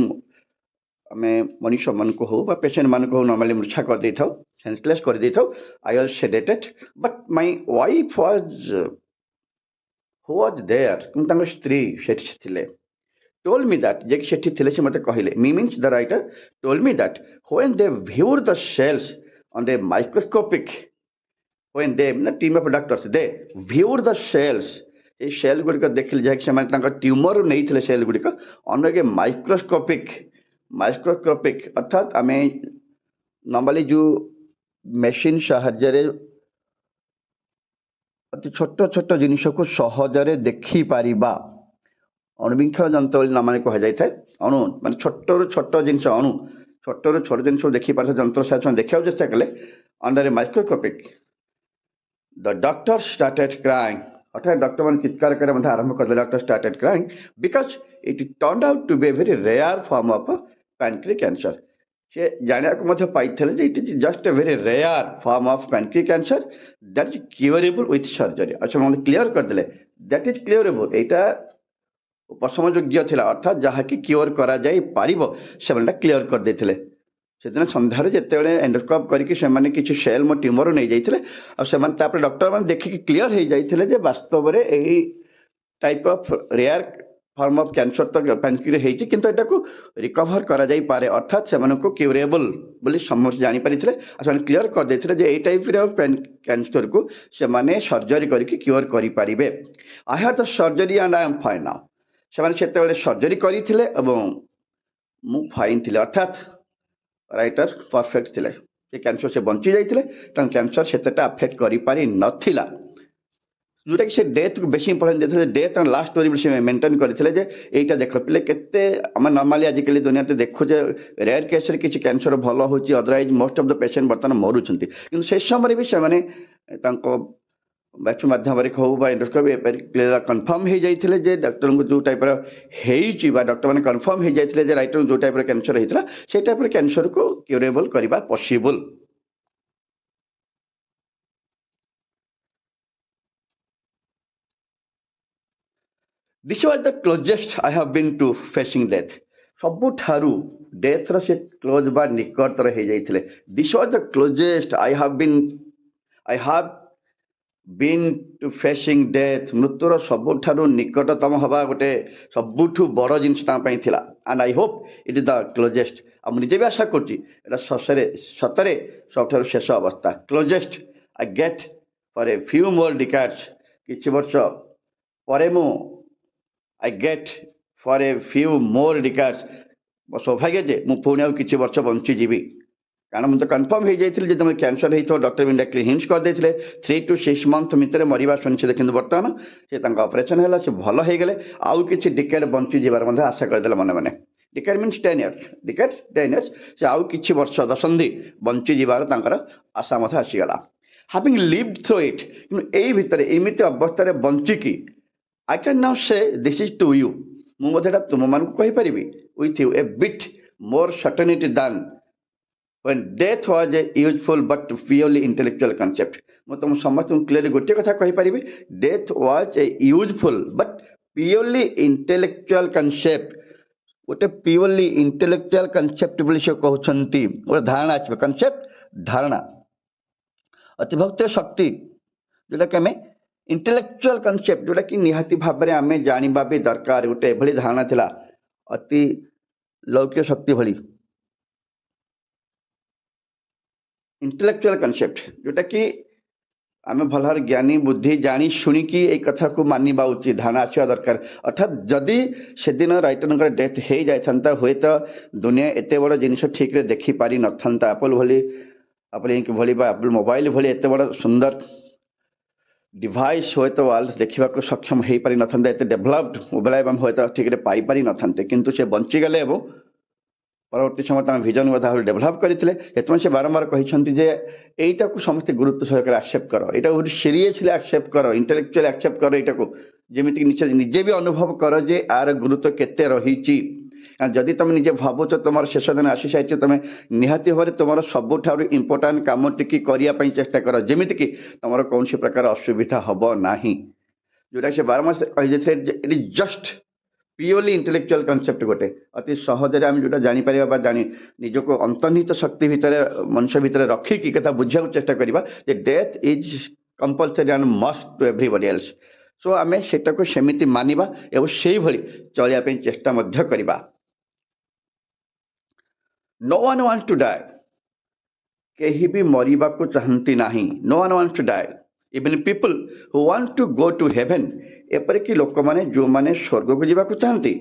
ଆମେ ମଣିଷମାନଙ୍କୁ ହଉ ବା ପେସେଣ୍ଟମାନଙ୍କୁ ହଉ ନର୍ମାଲି ମୂର୍ଚ୍ଛା କରିଦେଇଥାଉ, ସେନ୍ସଲେସ୍ କରିଦେଇଥାଉ। I was sedated but my wife who was there, କିନ୍ତୁ ତାଙ୍କ ସ୍ତ୍ରୀ ସେଠି ଥିଲେ, told me that, ଯେ କି ସେଠି ଥିଲେ ସେ ମୋତେ କହିଲେ, means the writer told me that when they viewed the cells on a microscopic, when they team of doctors they viewed the cells, এই ସେଲ୍ ଗୁଡ଼ିକ ଦେଖିଲେ, ଯାହାକି ସେମାନେ ତାଙ୍କ ଟ୍ୟୁମରରୁ ନେଇଥିଲେ ସେଲ୍ ଗୁଡ଼ିକ, ଅନେକ ମାଇକ୍ରୋସ୍କୋପିକ୍ ଅର୍ଥାତ୍ ଆମେ ନର୍ମାଲି ଯେଉଁ ମେସିନ୍ ସାହାଯ୍ୟରେ ଅତି ଛୋଟ ଛୋଟ ଜିନିଷକୁ ସହଜରେ ଦେଖିପାରିବା, ଅଣୁବୀକ୍ଷଣ ଯନ୍ତ୍ର ବୋଲି ନାମରେ କୁହାଯାଇଥାଏ। ଅଣୁ ମାନେ ଛୋଟରୁ ଛୋଟ ଜିନିଷ, ଅଣୁ ଛୋଟରୁ ଛୋଟ ଜିନିଷ ଦେଖିପାରୁଥିବା ଯନ୍ତ୍ର ସାହାଯ୍ୟରେ ଦେଖିବାକୁ ଚେଷ୍ଟା କଲେ under a microscopic the doctor started crying. ଅର୍ଥାତ୍ ଡକ୍ଟରମାନେ ଚିତ୍କାର କରିବା ମଧ୍ୟ ଆରମ୍ଭ କରିଦେଲେ। Doctor started crying because it turn out to be a very rare form of pancreatic cancer. ସେ ଜାଣିବାକୁ ମଧ୍ୟ ପାଇଥିଲେ ଯେ it is just a very rare form of pancreatic cancer that is curable with surgery. ଆଉ ସେମାନେ clear କରିଦେଲେ that is କ୍ଲିୟରେବୁଲ୍, ଏଇଟା ଉପଶମ ଯୋଗ୍ୟ ଥିଲା, ଅର୍ଥାତ୍ ଯାହାକି କ୍ୟୁର କରାଯାଇପାରିବ ସେମାନେ କ୍ଲିୟର କରିଦେଇଥିଲେ। ସେଦିନ ସନ୍ଧ୍ୟାରେ ଯେତେବେଳେ ଏଣ୍ଡୋସ୍କୋପ୍ କରିକି ସେମାନେ କିଛି ସେଲ୍ ମୋ ଟ୍ୟୁମର ନେଇଯାଇଥିଲେ, ଆଉ ସେମାନେ ତାପରେ ଡକ୍ଟରମାନେ ଦେଖିକି କ୍ଲିୟର ହେଇଯାଇଥିଲେ ଯେ ବାସ୍ତବରେ ଏହି type of rare form of cancer ତ ପ୍ୟାନକ୍ରିରେ ହେଇଛି, କିନ୍ତୁ ଏଟାକୁ ରିକଭର କରାଯାଇପାରେ, ଅର୍ଥାତ୍ ସେମାନଙ୍କୁ କ୍ୟୁରେବୁଲ୍ ବୋଲି ସମସ୍ତେ ଜାଣିପାରିଥିଲେ। ଆଉ ସେମାନେ କ୍ଲିୟର କରିଦେଇଥିଲେ ଯେ ଏଇ ଟାଇପ୍ର କ୍ୟାନ୍ସରକୁ ସେମାନେ ସର୍ଜରୀ କରିକି କ୍ୟୁର କରିପାରିବେ। I had the surgery and I am fine now. ସେମାନେ ସେତେବେଳେ ସର୍ଜରୀ କରିଥିଲେ ଏବଂ ମୁଁ ଫାଇନ୍ ଥିଲି, ଅର୍ଥାତ୍ ରାଇଟର ପରଫେକ୍ଟ ଥିଲେ। ସେ କ୍ୟାନ୍ସର ସେ ବଞ୍ଚି ଯାଇଥିଲେ, ତାଙ୍କ କ୍ୟାନ୍ସର ସେତେଟା ଆଫେକ୍ଟ କରିପାରି ନଥିଲା। ଯେଉଁଟାକି ସେ ଡେଥ୍କୁ ବେଶୀ ଇମ୍ପୋର୍ଟାନ୍ସ ଦେଇଥିଲେ। ଡେଥ୍ ଆଣ୍ଡ ଲାଷ୍ଟ ଷ୍ଟୋରି ବୋଲି ସେ ମେଣ୍ଟେନ୍ କରିଥିଲେ ଯେ ଏଇଟା ଦେଖ ପିଲେ କେତେ ଆମେ ନର୍ମାଲି ଆଜିକାଲି ଦୁନିଆରେ ଦେଖୁଛେ ରେୟାର କେସ୍ରେ କିଛି କ୍ୟାନ୍ସର ଭଲ ହେଉଛି, otherwise most of the patient ବର୍ତ୍ତମାନ ମରୁଛନ୍ତି। କିନ୍ତୁ ସେ ସମୟରେ ବି ସେମାନେ ତାଙ୍କ ବାୟୁ ମାଧ୍ୟମରେ ହଉ ବା ଏଣ୍ଡୋସ୍କୋପି କ୍ଲିୟର କନଫର୍ମ ହେଇଯାଇଥିଲେ ଯେ ଡକ୍ଟରଙ୍କୁ ଯେଉଁ ଟାଇପ୍ର ହେଇଛି ବା ଡକ୍ଟରମାନେ କନଫର୍ମ ହେଇଯାଇଥିଲେ ଯେ ରାଇଟରଙ୍କୁ ଯେଉଁ ଟାଇପ୍ର କ୍ୟାନ୍ସର ହେଇଥିଲା ସେଇ ଟାଇପ୍ର କ୍ୟାନ୍ସରକୁ କ୍ୟୁରେବଲ୍ କରିବା possible. This was the closest I have been to facing death. ସବୁଠାରୁ ଡେଥର ସେ କ୍ଲୋଜ୍ ବା ନିକଟତର ହେଇଯାଇଥିଲେ। This was the closest I have been to facing death. ମୃତ୍ୟୁର ସବୁଠାରୁ ନିକଟତମ ହେବା ଗୋଟେ ସବୁଠୁ ବଡ଼ ଜିନିଷ ତାଙ୍କ ପାଇଁ ଥିଲା। And I hope it is the closest. ଆଉ ମୁଁ ନିଜେ ବି ଆଶା କରୁଛି ଏଇଟା ସତରେ ସବୁଠାରୁ ଶେଷ ଅବସ୍ଥା। Closest I get for a few more decades. କିଛି ବର୍ଷ ପରେ ମୁଁ I get for a few more decades. ମୋ ସୌଭାଗ୍ୟ ଯେ ମୁଁ ପୁଣି ଆଉ କିଛି ବର୍ଷ ବଞ୍ଚିଯିବି, କାରଣ ମୁଁ ତ କନଫର୍ମ ହେଇଯାଇଥିଲି ଯେ ତୁମେ କ୍ୟାନ୍ସର ହେଇଥିବ। ଡକ୍ଟର ଇଣ୍ଡାକ୍ଟଲି ହିଣ୍ଟ କରିଦେଇଥିଲେ 3 to 6 month ଭିତରେ ମରିବା ସୁନିଶ୍ଚିତ। କିନ୍ତୁ ବର୍ତ୍ତମାନ ସେ ତାଙ୍କ ଅପରେସନ୍ ହେଲା, ସେ ଭଲ ହେଇଗଲେ, ଆଉ କିଛି ଡିକେଡ୍ ବଞ୍ଚିଯିବାର ମଧ୍ୟ ଆଶା କରିଦେଲେ ମନେ ମନେ। Decade means 10 years, decade 10 years, ସେ ଆଉ କିଛି ବର୍ଷ ଦଶନ୍ଧି ବଞ୍ଚିଯିବାର ତାଙ୍କର ଆଶା ମଧ୍ୟ ଆସିଗଲା। ହାଭିଂ ଲିଭଡ୍ ଥ୍ରୋ ଇଟ୍, କିନ୍ତୁ ଏଇ ଭିତରେ ଏମିତି ଅବସ୍ଥାରେ ବଞ୍ଚିକି I can now say this is to you. ମୁଁ ମଧ୍ୟ ଏଇଟା ତୁମମାନଙ୍କୁ କହିପାରିବି with you a bit more certainty than when death was a useful but purely intellectual concept. ମୁଁ ତୁମ ସମସ୍ତଙ୍କୁ କ୍ଲିୟରଲି ଗୋଟିଏ କଥା କହିପାରିବି, death was a useful but purely intellectual concept. ଗୋଟେ purely intellectual concept ବୋଲି ସେ କହୁଛନ୍ତି। ଗୋଟେ ଧାରଣା ଆସିବ, କନସେପ୍ଟ ଧାରଣା, ଅତିଭକ୍ତ ଶକ୍ତି, ଯେଉଁଟାକି ଆମେ ଇଣ୍ଟେଲେକ୍ଚୁଆଲ କନସେପ୍ଟ, ଯେଉଁଟାକି ନିହାତି ଭାବରେ ଆମେ ଜାଣିବା ବି ଦରକାର। ଗୋଟେ ଏଭଳି ଧାରଣା ଥିଲା ଅତି ଲୌକିକ ଶକ୍ତି ଭଳି ଇଣ୍ଟେଲେକ୍ଚୁଆଲ କନସେପ୍ଟ, ଯେଉଁଟାକି ଆମେ ଭଲ ଭାବରେ ଜ୍ଞାନୀ ବୁଦ୍ଧି ଜାଣି ଶୁଣିକି ଏଇ କଥାକୁ ମାନିବା ଉଚିତ, ଧାରଣା ଆସିବା ଦରକାର। ଅର୍ଥାତ୍ ଯଦି ସେଦିନ ରାଇଟରଙ୍କର ଡେଥ୍ ହେଇଯାଇଥାନ୍ତା ହୁଏତ ଦୁନିଆ ଏତେ ବଡ଼ ଜିନିଷ ଠିକ୍ରେ ଦେଖିପାରିନଥାନ୍ତା। ଆପଲ୍ ଇଙ୍କ ଭଳି ବା ଆପଲ୍ ମୋବାଇଲ ଭଳି ଏତେ ବଡ଼ ସୁନ୍ଦର ଡିଭାଇସ୍ ହୁଏତ ୱାର୍ଲଡ ଦେଖିବାକୁ ସକ୍ଷମ ହେଇପାରିନଥାନ୍ତା, ଏତେ ଡେଭଲପ୍ଡ ମୋବାଇଲ ଆମେ ହୁଏତ ଠିକ୍ରେ ପାଇପାରିନଥାନ୍ତେ। କିନ୍ତୁ ସେ ବଞ୍ଚିଗଲେ ଏବଂ ପରବର୍ତ୍ତୀ ସମୟ ତାଙ୍କ ଭିଜନ ମଧ୍ୟ ଆହୁରି ଡେଭଲପ୍ କରିଥିଲେ। ସେଥିପାଇଁ ସେ ବାରମ୍ବାର କହିଛନ୍ତି ଯେ ଏଇଟାକୁ ସମସ୍ତେ ଗୁରୁତ୍ୱ ସହକାରେ ଆକ୍ସେପ୍ଟ କର, ଏଇଟାକୁ ବହୁତ ସିରିୟସଲି ଆକ୍ସେପ୍ଟ କର, ଇଣ୍ଟେଲେକ୍ଚୁଆଲି ଆକ୍ସେପ୍ଟ କର, ଏଇଟାକୁ ଯେମିତିକି ନିଜେ ବି ଅନୁଭବ କର ଯେ ଆର ଗୁରୁତ୍ୱ କେତେ ରହିଛି। ଯଦି ତୁମେ ନିଜେ ଭାବୁଛ ତୁମର ଶେଷ ଦିନ ଆସିସାରିଛ, ତୁମେ ନିହାତି ଭାବରେ ତୁମର ସବୁଠାରୁ ଇମ୍ପୋର୍ଟାଣ୍ଟ କାମଟିକି କରିବା ପାଇଁ ଚେଷ୍ଟା କର, ଯେମିତିକି ତୁମର କୌଣସି ପ୍ରକାର ଅସୁବିଧା ହେବ ନାହିଁ। ଯେଉଁଟାକି ସେ ବାରମ୍ବାର କହିଯାଇଥିଲେ ଯେ it is just purely intellectual concept, ଗୋଟେ ଅତି ସହଜରେ ଆମେ ଯେଉଁଟା ଜାଣିପାରିବା ବା ନିଜକୁ ଅନ୍ତର୍ନିହିତ ଶକ୍ତି ଭିତରେ ମଣିଷ ଭିତରେ ରଖିକି କଥା ବୁଝିବାକୁ ଚେଷ୍ଟା କରିବା ଯେ death is compulsory and must to everybody else. So ଆମେ ସେଟାକୁ ସେମିତି ମାନିବା ଏବଂ ସେଇଭଳି ଚଳିବା ପାଇଁ ଚେଷ୍ଟା ମଧ୍ୟ କରିବା। No one wants to die. କେହି ବି ମରିବାକୁ ଚାହାନ୍ତି ନାହିଁ। No one wants to die. Even people who want to go to heaven, ଏପରିକି ଲୋକମାନେ ଯେଉଁମାନେ ସ୍ୱର୍ଗକୁ ଯିବାକୁ ଚାହାନ୍ତି,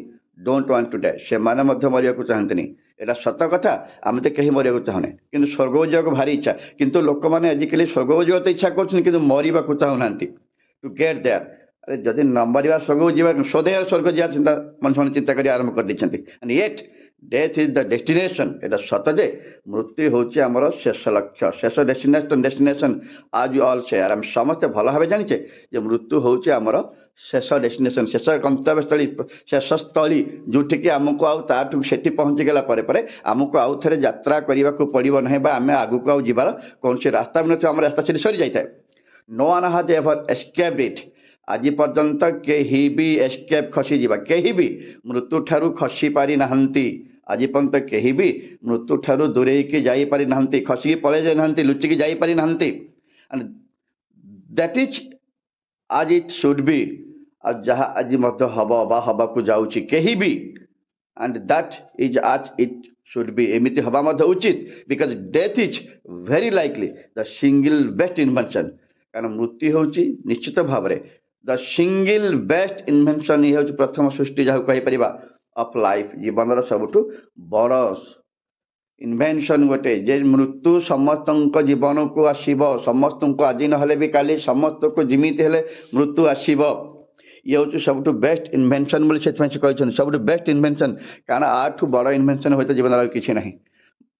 don't want to die, ସେମାନେ ମଧ୍ୟ ମରିବାକୁ ଚାହାନ୍ତିନି। ଏଇଟା ସତ କଥା, ଆମେ ତ କେହି ମରିବାକୁ ଚାହୁଁନି, କିନ୍ତୁ ସ୍ୱର୍ଗକୁ ଯିବାକୁ ଭାରି ଇଚ୍ଛା। କିନ୍ତୁ ଲୋକମାନେ ଆଜିକାଲି ସ୍ୱର୍ଗକୁ ଯିବାକୁ ଇଚ୍ଛା କରୁଛନ୍ତି କିନ୍ତୁ ମରିବାକୁ ଚାହୁଁନାହାନ୍ତି। To get there, अरे जदि न मरिबा स्वर्ग जीवा सदैव स्वर्ग जीवा चिंता मनुष्य मैंने चिंता करी आरंभ कर देछंती and yet death is the destination एटा सत जे मृत्यु होची हमर शेष लक्ष्य शेष डेस्टिनेशन आज यू ऑल शेयर हम समस्त भल भाबे जानिचे जे मृत्यु होची हमर शेष डेस्टिनेशन शेष गंतव्य स्थली शेष स्थली जोठी कि हमको आउ ताठु सेठी पहुंची गेला परे परे हमको आउ थरे यात्रा करिबा को पड़िबो नहीं बा हमें आगु को आउ जीवार कोनसे रास्ता भी नथिबो हमर रास्ता सेठी सरी जाय थाए no one has ever escaped it आज पर्यंत केही भी एस्केप खसी जीवा केही भी मृत्यु ठारू खसी पारि नाहंती आज पर्यंत केही भी मृत्यु ठारू दूरेकी जाई पारि नाहंती खसी पळे जाई नाहंती लुचिकी जाई पारि नाहंती एंड दैट इज आज इट शुड बी आज जहाँ आज मध्य हब बा हबाकू जाउची केही भी एंड दैट इज आज इट शुड बी एमिति हवा मध्य उचित because death is very likely the single best invention कारण मृत्यु होची निश्चित भाव में द सिंगल बेस्ट इन्वेंशन ये हूँ प्रथम सृष्टि जहाँ कहीपर ऑफ लाइफ जीवन सबुठ बड़ इन्वेंशन गोटे जे मृत्यु समस्त जीवन को आसब समस्त को आज ना भी काली समस्त को जिमित हेले मृत्यु आसब ये हूँ सब बेस्ट इन्वेंशन बोली से कहते सब बेस्ट इन्वेंशन कारण आठू बड़ इन्वेंशन हो जीवन किसी ना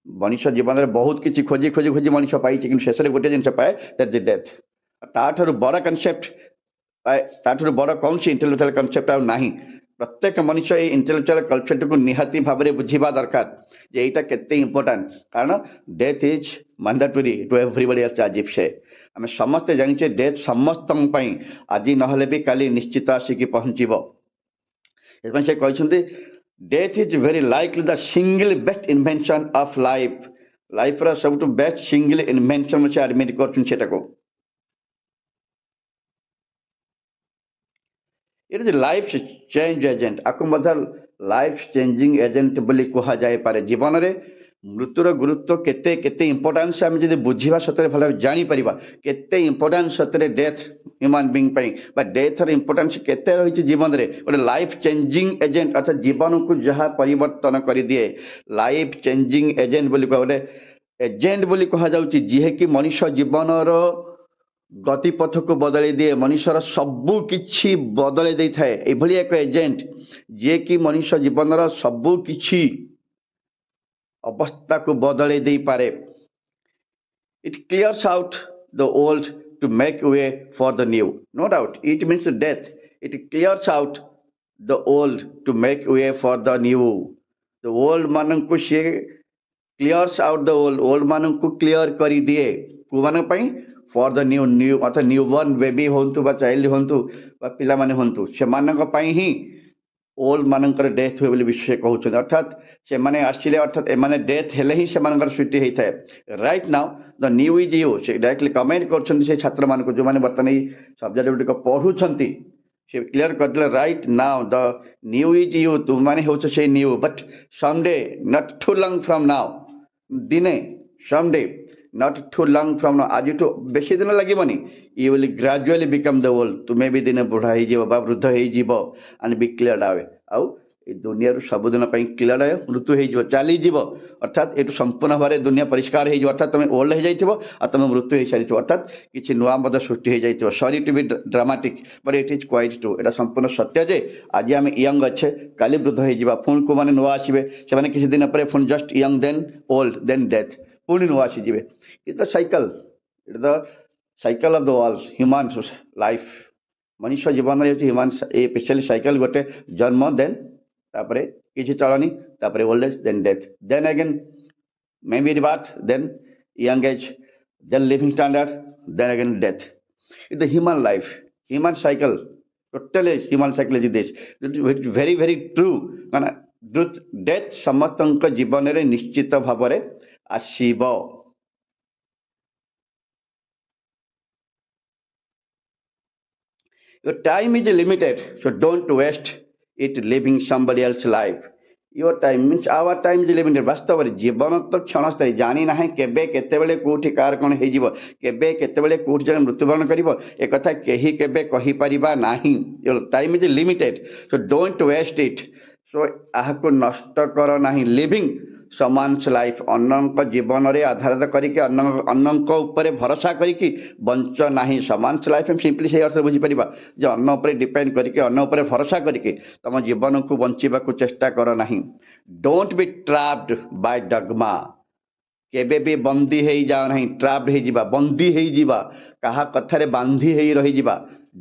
मनुष्य जीवन में बहुत किसी खोजी खोजी खोजी मनुष्य पाई कि शेष गोटे जिन पाए दैट द डेथ ताठू बड़ कनसेप्ट ताठू बड़ कौन सी इंटेलेक्चुअल कनसेप्ट आउ नहीं प्रत्येक मनुष्य ये इंटेलेक्चुअल कनसेप्ट को निहाती भाव में बुझा दरकार जे यहाँ केते इंपोर्टाट कारण death is mandatory to everybody else आज इफ से आम समस्ते जानिचे डेथ समस्त आज ना भी काली निश्चित आसिक पहुँचब से कहते death is very likely the single best invention of life life रा सब बेस्ट सिंगल इन्वेंशन से एडमिट कर it is life change agent आपको लाइफ चेंजिंग एजेंट बोली कह जाए पारे जीवन में मृत्युर गुरुत्व केते केते इंपोर्टेंस आम जब बुझा सतरे भल जापर केते इंपोर्टेंस सतरे डेथ ह्यूमन बीइंग बा डेथ इंपोर्टेंस केते रही जीवन में गोटे लाइफ चेंजिंग एजेंट अर्थात जीवन को जहाँ परिवर्तन कर दिए लाइफ चेंजिंग एजेंट बोली गोटे एजेंट बोली कह जाउची जी कि मनुष्य जीवन गतिपथ को बदल दिए मनुष्यर सबू किछि बदल दे थाए एभली एक एजेंट जे कि मनुष्य जीवन सबू किछि अवस्था को बदल दे पारे it clears out the old to make way for the new no doubt it means death it clears out the old to make way for the new the old मान को सी क्लियर्स आउट द ओल्ड मान को clear कर दिए को मान for the new new अर्थात न्यू बॉर्न बेबी हूँ चाइल्ड हूँ पिला माने हूँ से ही ओल्ड मानकर डेथ हुए विषय कहते अर्थात से माने आसिले अर्थात एमाने डेथ हेले ही से सृष्टि होता है right now the new is you से डायरेक्टली कमेंट कर छात्र मान जो मैंने बर्तमान सब्जेक्ट गुड़िक पढ़ुंट से क्लीयर करदे right now the new is you तुम मैंने हो से new but someday not too long from now दिने someday not too long from now आज टू बेसी दिन लगभग you will gradually become the old तुम्हें भी दिने बुढ़ा हो वृद्ध हो एंड बी क्लियर आवे आउ दुनिया सबुदिन क्लियर आए मृत्यु हो चली अर्थात ये संपूर्ण भाव में दुनिया परिष्कार हो अर्थात तुम ओल्ड हो जाइए तुम मृत्यु हो सारी अर्थात किसी नुआ सृष्टि हो जाइए sorry to be dramatic but it is quite true एटा संपूर्ण सत्य जे आज आम यंग अच्छे काली वृद्ध हो पुणी को मैंने नुआ आसवे से किसी दिन पर पुणी just young then old then death पुणी नुआ आसीजे it the cycle it the cycle of the world human life मनुष्य जीवन ह्यूमन स्पेशली साइकल गोटे जन्म देन तापरे किसी चलनी तापरे old age then death then again may be rebirth then young age then living standard then again death it the human life human cycle totally human cycle is this very very true माने डेथ समस्त जीवन में निश्चित भाव में आसीब Your time is limited, so don't waste it living somebody else's life. Your time means our time is limited. वास्तव में जीवन तो क्षणस्थायी जानी ना केबे केतेबेले कोठी कार कौन हो जीव केबे केतेबेले कोठी जन मृत्युवरण करिवो ए कथा केही केबे कहि परिबा नाही. Your time is limited, so don't waste it. So आहा को नष्ट कर नाही. लिविंग someone's life ଅନ୍ୟଙ୍କ ଜୀବନରେ ଆଧାରିତ କରିକି ଅନ୍ୟଙ୍କ ଉପରେ ଭରସା କରିକି ବଞ୍ଚ ନାହିଁ। someone's life ଆମେ ସିମ୍ପଲି ସେଇ ଅର୍ଥରେ ବୁଝିପାରିବା ଯେ ଅନ୍ୟ ଉପରେ ଡିପେଣ୍ଡ କରିକି ଅନ୍ୟ ଉପରେ ଭରସା କରିକି ତମ ଜୀବନକୁ ବଞ୍ଚିବାକୁ ଚେଷ୍ଟା କର ନାହିଁ। ଡୋଣ୍ଟ ବି ଟ୍ରାପ୍ଡ ବାଇ ଡଗମା। କେବେ ବି ବନ୍ଦୀ ହେଇଯାଅ ନାହିଁ। ଟ୍ରାପ୍ଡ ହେଇଯିବା, ବନ୍ଦୀ ହେଇଯିବା, କାହା କଥାରେ ବାନ୍ଧି ହେଇ ରହିଯିବା।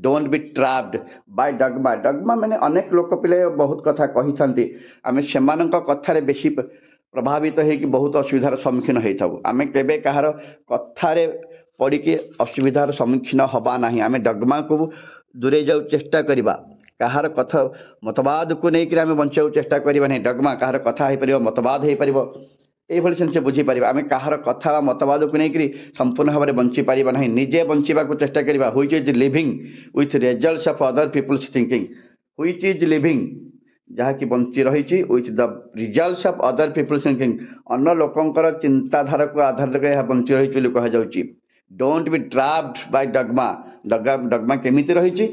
ଡୋଣ୍ଟ ବି ଟ୍ରାପ୍ଡ ବାଇ ଡଗମା। ଡଗମା ମାନେ ଅନେକ ଲୋକ ପିଲେ ବହୁତ କଥା କହିଥାନ୍ତି, ଆମେ ସେମାନଙ୍କ କଥାରେ ବେଶୀ ପ୍ରଭାବିତ ହେଇକି ବହୁତ ଅସୁବିଧାର ସମ୍ମୁଖୀନ ହେଇଥାଉ। ଆମେ କେବେ କାହାର କଥାରେ ପଡ଼ିକି ଅସୁବିଧାର ସମ୍ମୁଖୀନ ହେବା ନାହିଁ। ଆମେ ଡଗମାକୁ ଦୂରେଇ ଯାଉ ଚେଷ୍ଟା କରିବା। କାହାର କଥା ମତବାଦକୁ ନେଇକରି ଆମେ ବଞ୍ଚିବାକୁ ଚେଷ୍ଟା କରିବା ନାହିଁ। ଡଗମା କାହାର କଥା ହେଇପାରିବ, ମତବାଦ ହେଇପାରିବ, এইভাবে ସେ ବୁଝିପାରିବା। ଆମେ କାହାର କଥା ବା ମତବାଦକୁ ନେଇକରି ସମ୍ପୂର୍ଣ୍ଣ ଭାବରେ ବଞ୍ଚିପାରିବା ନାହିଁ। ନିଜେ ବଞ୍ଚିବାକୁ ଚେଷ୍ଟା କରିବା। Which is living with results of other people's thinking. Which is living ଯାହାକି ବଞ୍ଚି ରହିଛି with the results of other people's thinking. ଅନ୍ୟ ଲୋକଙ୍କର ଚିନ୍ତାଧାରାକୁ ଆଧାର କରି ଏହା ବଞ୍ଚି ରହିଛି ବୋଲି କୁହାଯାଉଛି। ଡୋଣ୍ଟ ବି ଟ୍ରାପ୍ଡ ବାଇ ଡଗମା। ଡଗମା କେମିତି ରହିଛି?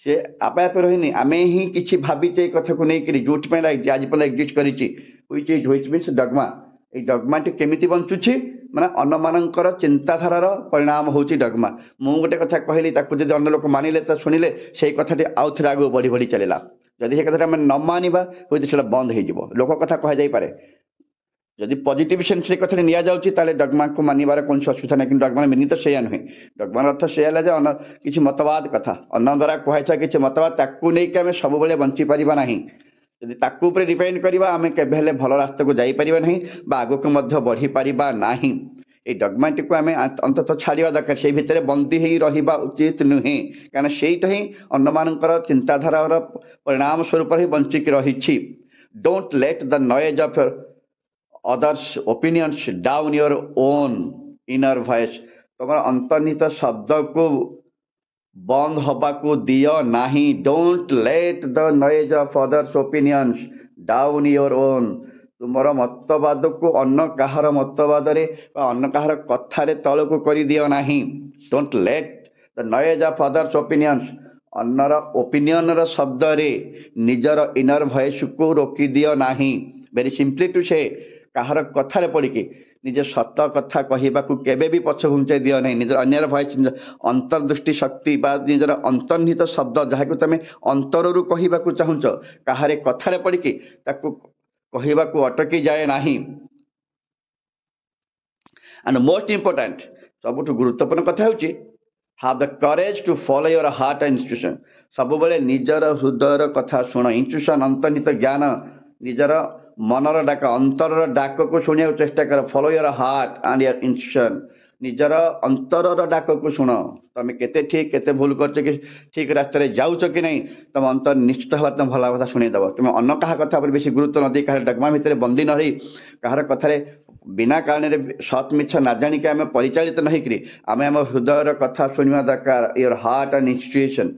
ସେ ଆପେ ଆପେ ରହିନି, ଆମେ ହିଁ କିଛି ଭାବିଛେ ଏ କଥାକୁ ନେଇକରି ଯେଉଁଥିପାଇଁ ଆଜି ପର୍ଯ୍ୟନ୍ତ ଏକ୍ଜିଷ୍ଟ କରିଛି। Which means dogma. এই ଡଗମାଟି କେମିତି ବଞ୍ଚୁଛି ମାନେ ଅନ୍ୟମାନଙ୍କର ଚିନ୍ତାଧାରାର ପରିଣାମ ହେଉଛି ଡଗମା। ମୁଁ ଗୋଟେ କଥା କହିଲି, ତାକୁ ଯଦି ଅନ୍ୟ ଲୋକ ମାନିଲେ ତ ଶୁଣିଲେ ସେଇ କଥାଟି ଆଉ ଥରେ ଆଗକୁ ବଢ଼ି ବଢ଼ି ଚାଲିଲା। ଯଦି ସେ କଥାଟା ଆମେ ନ ମାନିବା ହୁଏତ ସେଟା ବନ୍ଦ ହେଇଯିବ। ଲୋକ କଥା କୁହାଯାଇପାରେ, ଯଦି ପଜିଟିଭ ସେନ୍ସରେ କଥାଟି ନିଆଯାଉଛି ତାହେଲେ ଡଗମାକୁ ମାନିବାର କୌଣସି ଅସୁବିଧା ନାହିଁ। କିନ୍ତୁ ଡଗମାର ମିନିଂ ତ ସେଇଆ ନୁହେଁ। ଡଗମାର ଅର୍ଥ ସେଇଆ ହେଲା ଯେ କିଛି ମତବାଦ କଥା, ଅନ୍ୟ ଦ୍ୱାରା କୁହାଯାଇଥିବା କିଛି ମତବାଦ, ତାକୁ ନେଇକି ଆମେ ସବୁବେଳେ ବଞ୍ଚିପାରିବା ନାହିଁ। ଯଦି ତାକୁ ଉପରେ ଡିପେଣ୍ଡ କରିବା ଆମେ କେବେ ହେଲେ ଭଲ ରାସ୍ତାକୁ ଯାଇପାରିବା ନାହିଁ ବା ଆଗକୁ ମଧ୍ୟ ବଢ଼ିପାରିବା ନାହିଁ। এই ଡଗମାଟିକୁ ଆମେ ଅନ୍ତତଃ ଛାଡ଼ିବା ଦରକାର। ସେଇ ଭିତରେ ବନ୍ଦୀ ହେଇ ରହିବା ଉଚିତ ନୁହେଁ, କାରଣ ସେଇଟା ହିଁ ଅନ୍ୟମାନଙ୍କର ଚିନ୍ତାଧାରାର ପରିଣାମ ସ୍ୱରୂପ ହିଁ ବଞ୍ଚିକି ରହିଛି। Don't let the noise of others opinions down your own inner voice. ତୁମର ଅନ୍ତର୍ନିହିତ ଶବ୍ଦକୁ ବନ୍ଦ ହେବାକୁ ଦିଅ ନାହିଁ। Don't let the noise of others opinions down your own. ତୁମର ମତବାଦକୁ ଅନ୍ୟ କାହାର ମତବାଦରେ ବା ଅନ୍ୟ କାହାର କଥାରେ ତଳକୁ କରିଦିଅ ନାହିଁ। Don't let the noise of others opinions. ଅନ୍ୟର ଓପିନିଅନ୍ର ଶବ୍ଦରେ ନିଜର ଇନର ଭଏସ୍କୁ ରୋକିଦିଅ ନାହିଁ। ଭେରି ସିମ୍ପଲି ଟୁ ସେ, କାହାର କଥାରେ ପଡ଼ିକି ନିଜ ସତ କଥା କହିବାକୁ କେବେ ବି ପଛ ଘୁଞ୍ଚାଇ ଦିଅ ନାହିଁ। ନିଜର ଅନ୍ୟର ଭଏସ୍, ଅନ୍ତର୍ଦୃଷ୍ଟି ଶକ୍ତି ବା ନିଜର ଅନ୍ତର୍ନିହିତ ଶବ୍ଦ ଯାହାକୁ ତୁମେ ଅନ୍ତରରୁ କହିବାକୁ ଚାହୁଁଛ, କାହାରେ କଥାରେ ପଡ଼ିକି ତାକୁ କହିବାକୁ ଅଟକି ଯାଏ ନାହିଁ। ଆଣ୍ଡ ମୋଷ୍ଟ ଇମ୍ପୋର୍ଟାଣ୍ଟ, ସବୁଠୁ ଗୁରୁତ୍ୱପୂର୍ଣ୍ଣ କଥା ହେଉଛି have the courage to follow your heart and intuition. ସବୁବେଳେ ନିଜର ହୃଦୟର କଥା ଶୁଣ। ଇନଷ୍ଟ୍ୟୁସନ୍ ଅନ୍ତର୍ନିହିତ ଜ୍ଞାନ, ନିଜର ମନର ଡାକ, ଅନ୍ତରର ଡାକକୁ ଶୁଣିବାକୁ ଚେଷ୍ଟା କର। Follow your heart and your intuition. ନିଜର ଅନ୍ତରର ଡାକକୁ ଶୁଣ। ତୁମେ କେତେ ଠିକ୍ କେତେ ଭୁଲ କରୁଛ କି ଠିକ୍ ରାସ୍ତାରେ ଯାଉଛ କି ନାହିଁ, ତୁମ ଅନ୍ତର ନିଶ୍ଚିତ ଭାବରେ ତୁମେ ଭଲ କଥା ଶୁଣେଇଦେବ। ତୁମେ ଅନ୍ୟ କାହା କଥା ଉପରେ ବେଶୀ ଗୁରୁତ୍ୱ ନ ଦେଇ, କାହାର ଡଗମା ଭିତରେ ବନ୍ଦୀ ନ ରହି, କାହାର କଥାରେ ବିନା କାରଣରେ ସତ୍ ମିଛ ନା ଜାଣିକି ଆମେ ପରିଚାଳିତ ନ ହେଇକରି ଆମେ ଆମ ହୃଦୟର କଥା ଶୁଣିବା ଦରକାର। Your heart and intuition.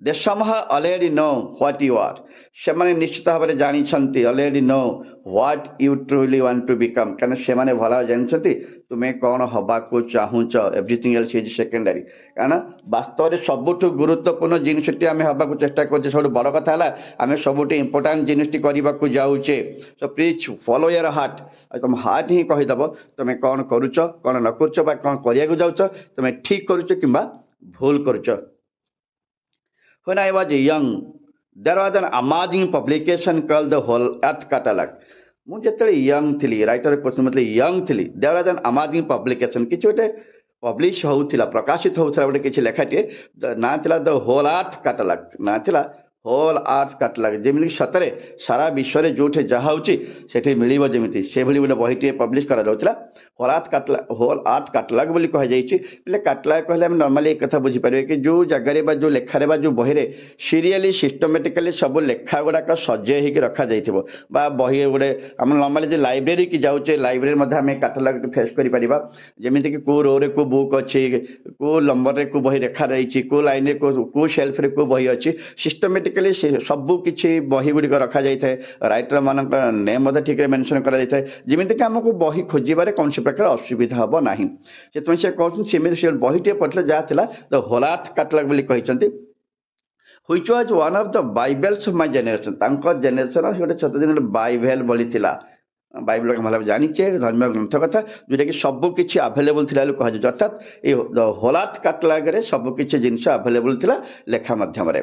They somehow already know what you are। ସେମାନେ ନିଶ୍ଚିତ ଭାବରେ ଜାଣିଛନ୍ତି, already know what you truly want to become। କାରଣ ସେମାନେ ଭଲ ଜାଣିଛନ୍ତି ତୁମେ କ'ଣ ହେବାକୁ ଚାହୁଁଛ। Everything else is secondary. କାରଣ ବାସ୍ତବରେ ସବୁଠୁ ଗୁରୁତ୍ୱପୂର୍ଣ୍ଣ ଜିନିଷଟି ଆମେ ହେବାକୁ ଚେଷ୍ଟା କରୁଛେ। ସବୁଠୁ ବଡ଼ କଥା ହେଲା ଆମେ ସବୁଠୁ ଇମ୍ପୋର୍ଟାଣ୍ଟ ଜିନିଷଟି କରିବାକୁ ଯାଉଛେ। So please follow your heart. ଆଉ ତୁମ ହାର୍ଟ ହିଁ କହିଦେବ ତୁମେ କ'ଣ କରୁଛ, କ'ଣ ନ କରୁଛ ବା କ'ଣ କରିବାକୁ ଯାଉଛ, ତୁମେ ଠିକ୍ କରୁଛ କିମ୍ବା ଭୁଲ କରୁଛ। When I was young, there was an amazing publication called the Whole Earth Catalog। ମୁଁ ଯେତେବେଳେ ୟଙ୍ଗ ଥିଲି, ରାଇଟର କହୁଥିଲି, ମତଲବ ୟଙ୍ଗ ଥିଲି, there was an amazing publication। କିଛି ଗୋଟେ ପବ୍ଲିଶ ହେଉଥିଲା, ପ୍ରକାଶିତ ହେଉଥିଲା ଗୋଟେ କିଛି ଲେଖାଟିଏ। ନାଁ ଥିଲା ଦ ହୋଲ୍ ଆର୍ଥ କାଟାଲଗ। ନାଁ ଥିଲା ହୋଲ୍ ଆର୍ଥ କାଟାଲଗ। ଯେମିତିକି ସତରେ ସାରା ବିଶ୍ୱରେ ଯେଉଁଠି ଯାହା ହେଉଛି ସେଠି ମିଳିବ ଯେମିତି, ସେଭଳି ଗୋଟେ ବହିଟିଏ ପବ୍ଲିଶ କରାଯାଉଥିଲା। ହୋଲ୍ ଆର୍ଥ କାଟାଲଗ ବୋଲି କୁହାଯାଇଛି। ବୋଲେ କାଟାଲଗ କହିଲେ ଆମେ ନର୍ମାଲି ଏ କଥା ବୁଝିପାରିବେ କି ଯେଉଁ ଜାଗାରେ ବା ଯେଉଁ ଲେଖାରେ ବା ଯେଉଁ ବହିରେ ସିରିଆଲି ସିଷ୍ଟମେଟିକାଲି ସବୁ ଲେଖା ଗୁଡ଼ାକ ସଜେଇ ହେଇକି ରଖାଯାଇଥିବ। ବା ବହି ଗୋଟେ ଆମେ ନର୍ମାଲି ଯେ ଲାଇବ୍ରେରୀ କି ଯାଉଛେ, ଲାଇବ୍ରେରୀ ମଧ୍ୟ ଆମେ କାଟାଲଗଟି ଫେସ୍ କରିପାରିବା। ଯେମିତିକି କେଉଁ ରୋରେ କେଉଁ ବୁକ୍ ଅଛି, କେଉଁ ନମ୍ବରରେ କେଉଁ ବହି ଲେଖାଯାଇଛି, କେଉଁ ଲାଇନ୍ରେ କେଉଁ ସେଲ୍ଫରେ କେଉଁ ବହି ଅଛି, ସିଷ୍ଟମେଟିକାଲି ସବୁ କିଛି ବହି ଗୁଡ଼ିକ ରଖାଯାଇଥାଏ। ରାଇଟରମାନଙ୍କ ନେମ୍ ମଧ୍ୟ ଠିକ୍ରେ ମେନସନ୍ କରାଯାଇଥାଏ, ଯେମିତିକି ଆମକୁ ବହି ଖୋଜିବାରେ କୌଣସି ପ୍ରକାର ଅସୁବିଧା ହେବ ନାହିଁ। ସେଥିପାଇଁ ସେ କହୁଛନ୍ତି ସେମିତି ସେ ବହିଟିଏ ପଢ଼ିଥିଲେ ଯାହା ଥିଲା ଦ ହୋଲ୍ ଆର୍ଥ କାଟାଲଗ ବୋଲି କହିଛନ୍ତି। Which was one of the bibles of my generation. ତାଙ୍କ ଜେନେରେସନ୍ ଗୋଟେ ଛୋଟ ଦିନ ବାଇବେଲ୍ ଭଳି ଥିଲା। ବାଇବଲ ଭଲ ଭାବେ ଜାଣିଛେ ଧର୍ମୀୟ ଗ୍ରନ୍ଥ କଥା ଯୋଉଟାକି ସବୁ କିଛି ଆଭେଲେବୁଲ ଥିଲା ବୋଲି କୁହାଯାଉଛି ଅର୍ଥାତ୍ ଏଇ ହୋଲାତ କାଟଲାଗରେ ସବୁ କିଛି ଜିନିଷ ଆଭେଲେବୁଲ ଥିଲା ଲେଖା ମାଧ୍ୟମରେ।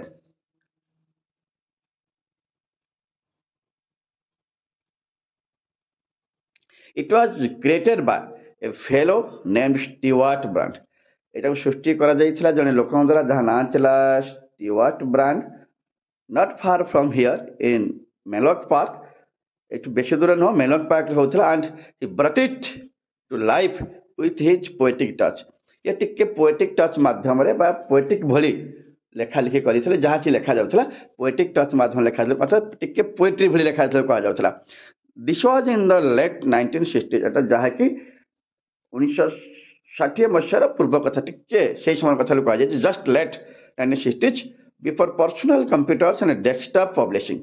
It was created by a fellow named Stewart Brand. ଏଟାକୁ ସୃଷ୍ଟି କରାଯାଇଥିଲା ଜଣେ ଲୋକଙ୍କ ଦ୍ୱାରା ଯାହା ନାଁ ଥିଲା Stewart Brand, not far from here in Menlo Park. ଏଠୁ ବେଶୀ ଦୂର ନୁହଁ, ମେଲକ୍ ପାର୍କରେ ହେଉଥିଲା। And he brought it to life with his poetic touch. ଇଏ ଟିକେ ପୋଏଟିକ୍ ଟଚ୍ ମାଧ୍ୟମରେ ବା ପୋଏଟିକ୍ ଭଳି ଲେଖାଲେଖି କରିଥିଲେ। ଯାହା କିଛି ଲେଖାଯାଉଥିଲା ପୋଏଟିକ୍ ଟଚ୍ ମାଧ୍ୟମରେ ଲେଖାଯାଉଥିଲା, ଅର୍ଥାତ୍ ଟିକେ ପୋଏଟ୍ରି ଭଳି ଲେଖାଯାଉଥିଲା କୁହାଯାଉଥିଲା। This was in the late 1960, ଏଟା ଯାହାକି 1960 ମସିହାର ପୂର୍ବ କଥା, ଟିକେ ସେଇ ସମୟ କଥା କୁହାଯାଇଛି। Just late 1960 before personal computers and desktop publishing.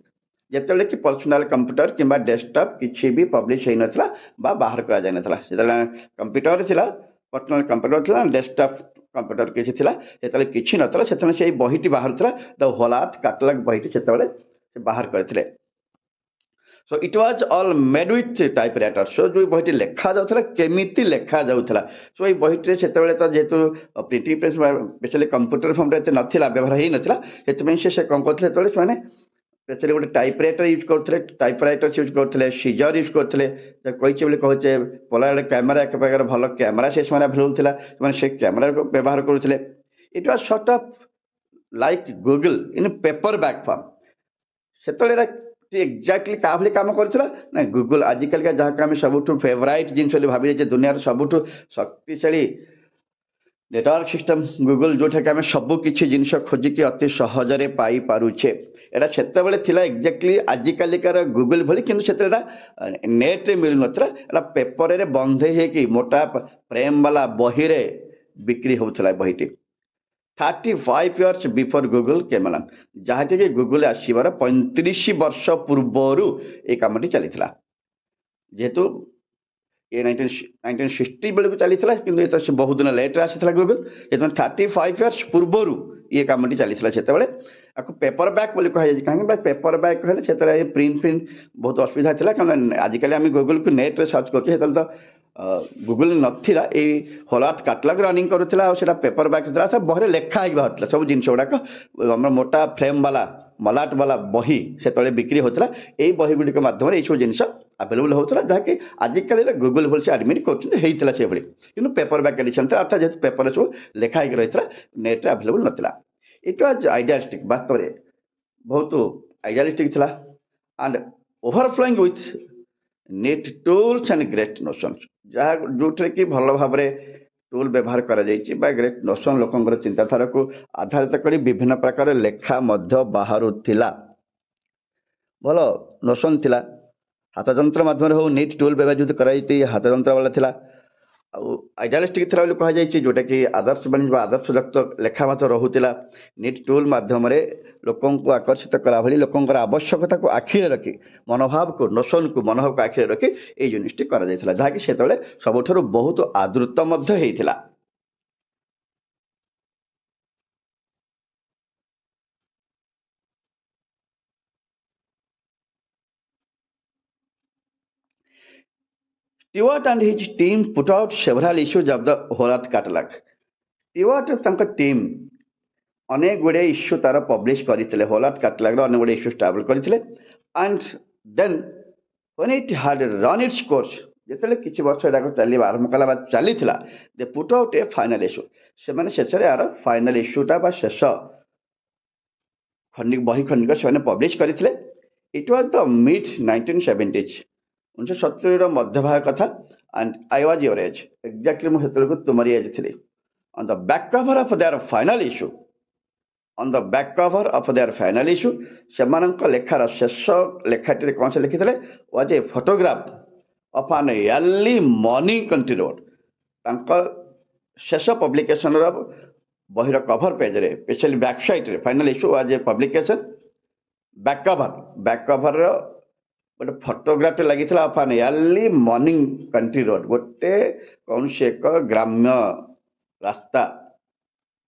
ଯେତେବେଳେ କି ପର୍ସନାଲ କମ୍ପ୍ୟୁଟର କିମ୍ବା ଡେସ୍କଟପ୍ କିଛି ବି ପବ୍ଲିଶ ହେଇନଥିଲା ବା ବାହାର କରାଯାଇନଥିଲା। ଯେତେବେଳେ କମ୍ପ୍ୟୁଟର ଥିଲା, ପର୍ସନାଲ କମ୍ପ୍ୟୁଟର ଥିଲା, ଡେସ୍କଟପ୍ କମ୍ପ୍ୟୁଟର କିଛି ଥିଲା, ସେତେବେଳେ କିଛି ନଥିଲା। ସେତେବେଳେ ସେଇ ବହିଟି ବାହାରୁଥିଲା, ଦ ହୋଲାତ କାଟଲାଗ ବହିଟି ସେତେବେଳେ ସେ ବାହାର କରିଥିଲେ। So it was all made with typewriter. So ଯେଉଁ ବହିଟି ଲେଖାଯାଉଥିଲା କେମିତି ଲେଖାଯାଉଥିଲା, ସୋ ଏଇ ବହିଟିରେ ସେତେବେଳେ ତ ଯେହେତୁ ପ୍ରିଣ୍ଟିଂ ପ୍ରେସ୍ ସ୍ପେଶାଲି କମ୍ପ୍ୟୁଟର ଫର୍ମରେ ଏତେ ନଥିଲା, ବ୍ୟବହାର ହେଇନଥିଲା, ସେଥିପାଇଁ ସେ କ'ଣ କରୁଥିଲେ, ସେତେବେଳେ ସେମାନେ ସ୍ପେଶାଲି ଗୋଟେ ଟାଇପରାଇଟର ୟୁଜ୍ କରୁଥିଲେ, ଟାଇପରାଇଟର୍ସ ୟୁଜ୍ କରୁଥିଲେ, ସିଜର ୟୁଜ୍ କରୁଥିଲେ। କହିଛି ବୋଲି କହୁଛେ ପୋଲାରୋଇଡ୍ କ୍ୟାମେରା, ଏକ ପ୍ରକାର ଭଲ କ୍ୟାମେରା ସେ ସମୟରେ ଆଭେଲେବୁଲ୍ ଥିଲା, ସେମାନେ ସେ କ୍ୟାମେରାକୁ ବ୍ୟବହାର କରୁଥିଲେ। It was short of like Google in paper back form. ସେତେବେଳେ ଏଇଟା ଏକ୍ଜାକ୍ଟଲି କାହା ଭଳି କାମ କରୁଥିଲା ନା, ଗୁଗଲ ଆଜିକାଲିକା ଯାହାକୁ ଆମେ ସବୁଠୁ ଫେଭରାଇଟ୍ ଜିନିଷ ବୋଲି ଭାବିଛେ, ଦୁନିଆର ସବୁଠୁ ଶକ୍ତିଶାଳୀ ନେଟୱାର୍କ ସିଷ୍ଟମ ଗୁଗଲ, ଯେଉଁଠାକି ଆମେ ସବୁ କିଛି ଜିନିଷ ଖୋଜିକି ଅତି ସହଜରେ ପାଇପାରୁଛେ। ଏଇଟା ସେତେବେଳେ ଥିଲା ଏକ୍ଜାକ୍ଟଲି ଆଜିକାଲିକାର ଗୁଗଲ ଭଳି, କିନ୍ତୁ ସେତେବେଳେ ଏଇଟା ନେଟ୍ରେ ମିଳୁନଥିଲା। ଏଇଟା ପେପରରେ ବନ୍ଧେଇ ହେଇକି ମୋଟା ଫ୍ରେମ୍ ବାଲା ବହିରେ ବିକ୍ରି ହେଉଥିଲା ବହିଟି। 35 years ବିଫୋର୍ ଗୁଗଲ କେମ୍ ଆଲଙ୍ଗ, ଯାହାକି ଗୁଗଲ ଆସିବାର 35 ବର୍ଷ ପୂର୍ବରୁ ଏ କାମଟି ଚାଲିଥିଲା। ଯେହେତୁ ଏ 1960 ବେଳକୁ ଚାଲିଥିଲା, କିନ୍ତୁ ଏ ତ ସେ ବହୁତ ଦିନ ଲେଟ୍ରେ ଆସିଥିଲା ଗୁଗଲ, ସେଥିପାଇଁ 35 years ପୂର୍ବରୁ ଇଏ କାମଟି ଚାଲିଥିଲା। ସେତେବେଳେ ଆକୁ ପେପର ବ୍ୟାକ୍ ବୋଲି କୁହାଯାଇଛି। କାହିଁକି ପେପର ବ୍ୟାକ୍ ହେଲେ ସେତେବେଳେ ପ୍ରିଣ୍ଟ ବହୁତ ଅସୁବିଧା ଥିଲା, କାରଣ ଆଜିକାଲି ଆମେ ଗୁଗଲକୁ ନେଟ୍ରେ ସର୍ଚ୍ଚ କରୁଛୁ, ସେତେବେଳେ ତ ଗୁଗଲ ନଥିଲା। ଏଇ ହୋଲାତ କାଟଲାଗ ରନିଂ କରୁଥିଲା, ଆଉ ସେଟା ପେପର ବ୍ୟାକ୍ ଥିଲା, ସେ ବହିରେ ଲେଖା ହେଇକି ବାହାରୁଥିଲା ସବୁ ଜିନିଷ ଗୁଡ଼ାକ। ଆମର ମୋଟା ଫ୍ରେମ୍ ବାଲା ମଲାଟ ବାଲା ବହି ସେତେବେଳେ ବିକ୍ରି ହେଉଥିଲା। ଏଇ ବହି ଗୁଡ଼ିକ ମାଧ୍ୟମରେ ଏଇସବୁ ଜିନିଷ ଆଭେଲେବୁଲ୍ ହେଉଥିଲା, ଯାହାକି ଆଜିକାଲିର ଗୁଗଲ ଭଳି ସେ ଆଡମିଟ୍ କରୁଛନ୍ତି, ହେଇଥିଲା ସେଭଳି। କିନ୍ତୁ ପେପର ବ୍ୟାକ୍ ଏଡିସନ୍ ଥିଲା, ଅର୍ଥାତ୍ ଯେହେତୁ ପେପରରେ ସବୁ ଲେଖା ହେଇକି ରହିଥିଲା, ନେଟ୍ରେ ଆଭେଲେବୁଲ୍ ନଥିଲା। ଇଟ୍ ୱାଜ୍ ଆଇଡିଆଲିଷ୍ଟିକ୍, ବାସ୍ତବରେ ବହୁତ ଆଇଡିଆଲିଷ୍ଟିକ୍ ଥିଲା। And overflowing with neat tools and great notions, ଯାହା ଯେଉଁଥିରେ କି ଭଲ ଭାବରେ ଟୁଲ୍ ବ୍ୟବହାର କରାଯାଇଛି ବା ଗ୍ରେଟ୍ ନୋସନ୍, ଲୋକଙ୍କର ଚିନ୍ତାଧାରାକୁ ଆଧାରିତ କରି ବିଭିନ୍ନ ପ୍ରକାର ଲେଖା ମଧ୍ୟ ବାହାରୁଥିଲା। ଭଲ ନୋସନ୍ ଥିଲା। ହାତଯନ୍ତ୍ର ମାଧ୍ୟମରେ ହେଉ ନିଟ୍ ଟୁଲ୍ ବ୍ୟବହୃତ କରାଯାଇଛି, ହାତଯନ୍ତ୍ର ବାଲା ଥିଲା। ଆଉ ଆଇଡିଆଲିଷ୍ଟିକ୍ ଥିଲା ବୋଲି କୁହାଯାଇଛି, ଯେଉଁଟାକି ଆଦର୍ଶବାଣୀ ବା ଆଦର୍ଶଯୁକ୍ତ ଲେଖା ମଧ୍ୟ ରହୁଥିଲା। ନିଟ୍ ଟୁଲ୍ ମାଧ୍ୟମରେ ଲୋକଙ୍କୁ ଆକର୍ଷିତ କଲା ଭଳି, ଲୋକଙ୍କର ଆବଶ୍ୟକତାକୁ ଆଖିରେ ରଖି, ମନୋଭାବକୁ ନୋସନ୍କୁ ମନୋଭାବକୁ ଆଖିରେ ରଖି ଏଇ ଜିନିଷଟି କରାଯାଇଥିଲା, ଯାହାକି ସେତେବେଳେ ସବୁଠାରୁ ବହୁତ ଆଦୃତ ମଧ୍ୟ ହେଇଥିଲା। Stewart and his team put out several issues of the Horace Catalog. Stewart ତାଙ୍କ ଟିମ୍ ଅନେକ ଗୁଡ଼ିଏ ଇସ୍ୟୁ ତାର ପବ୍ଲିଶ କରିଥିଲେ, ହୋଲାତ କାଟଲାଗର ଅନେକ ଗୁଡ଼ିଏ ଇସ୍ୟୁ ଷ୍ଟାବ୍ଲିଶ କରିଥିଲେ। And then when it had run its course, ଯେତେବେଳେ କିଛି ବର୍ଷ ଏଟାକୁ ଚାଲିବା ଆରମ୍ଭ କଲା ବା ଚାଲିଥିଲା, they put out a final issue, ସେମାନେ ଶେଷରେ ଆର ଫାଇନାଲ ଇସ୍ୟୁଟା ବା ଶେଷ ବହି ଖଣ୍ଡିକ ସେମାନେ ପବ୍ଲିଶ କରିଥିଲେ। It was the mid 1970s, 1970ର ମଧ୍ୟଭାଗ କଥା। And I was your age, exactly ମୁଁ ସେତେବେଳକୁ ତୁମରି ଏଜ୍ ଥିଲି। On the back cover of their final issue, on the back cover of their final issue, ସେମାନଙ୍କ ଲେଖାର ଶେଷ ଲେଖାଟିରେ କ'ଣ ସେ ଲେଖିଥିଲେ, was a photograph of an early morning country road. ତାଙ୍କ ଶେଷ ପବ୍ଲିକେସନର ବହିର କଭର ପେଜ୍ରେ, ସ୍ପେଶାଲି ବ୍ୟାକ୍ ସାଇଟ୍ରେ, final issue was a publication back କଭରର ଗୋଟେ ଫଟୋଗ୍ରାଫଟେ ଲାଗିଥିଲା of an early morning country road, ଗୋଟେ କୌଣସି ଏକ ଗ୍ରାମ୍ୟ ରାସ୍ତା,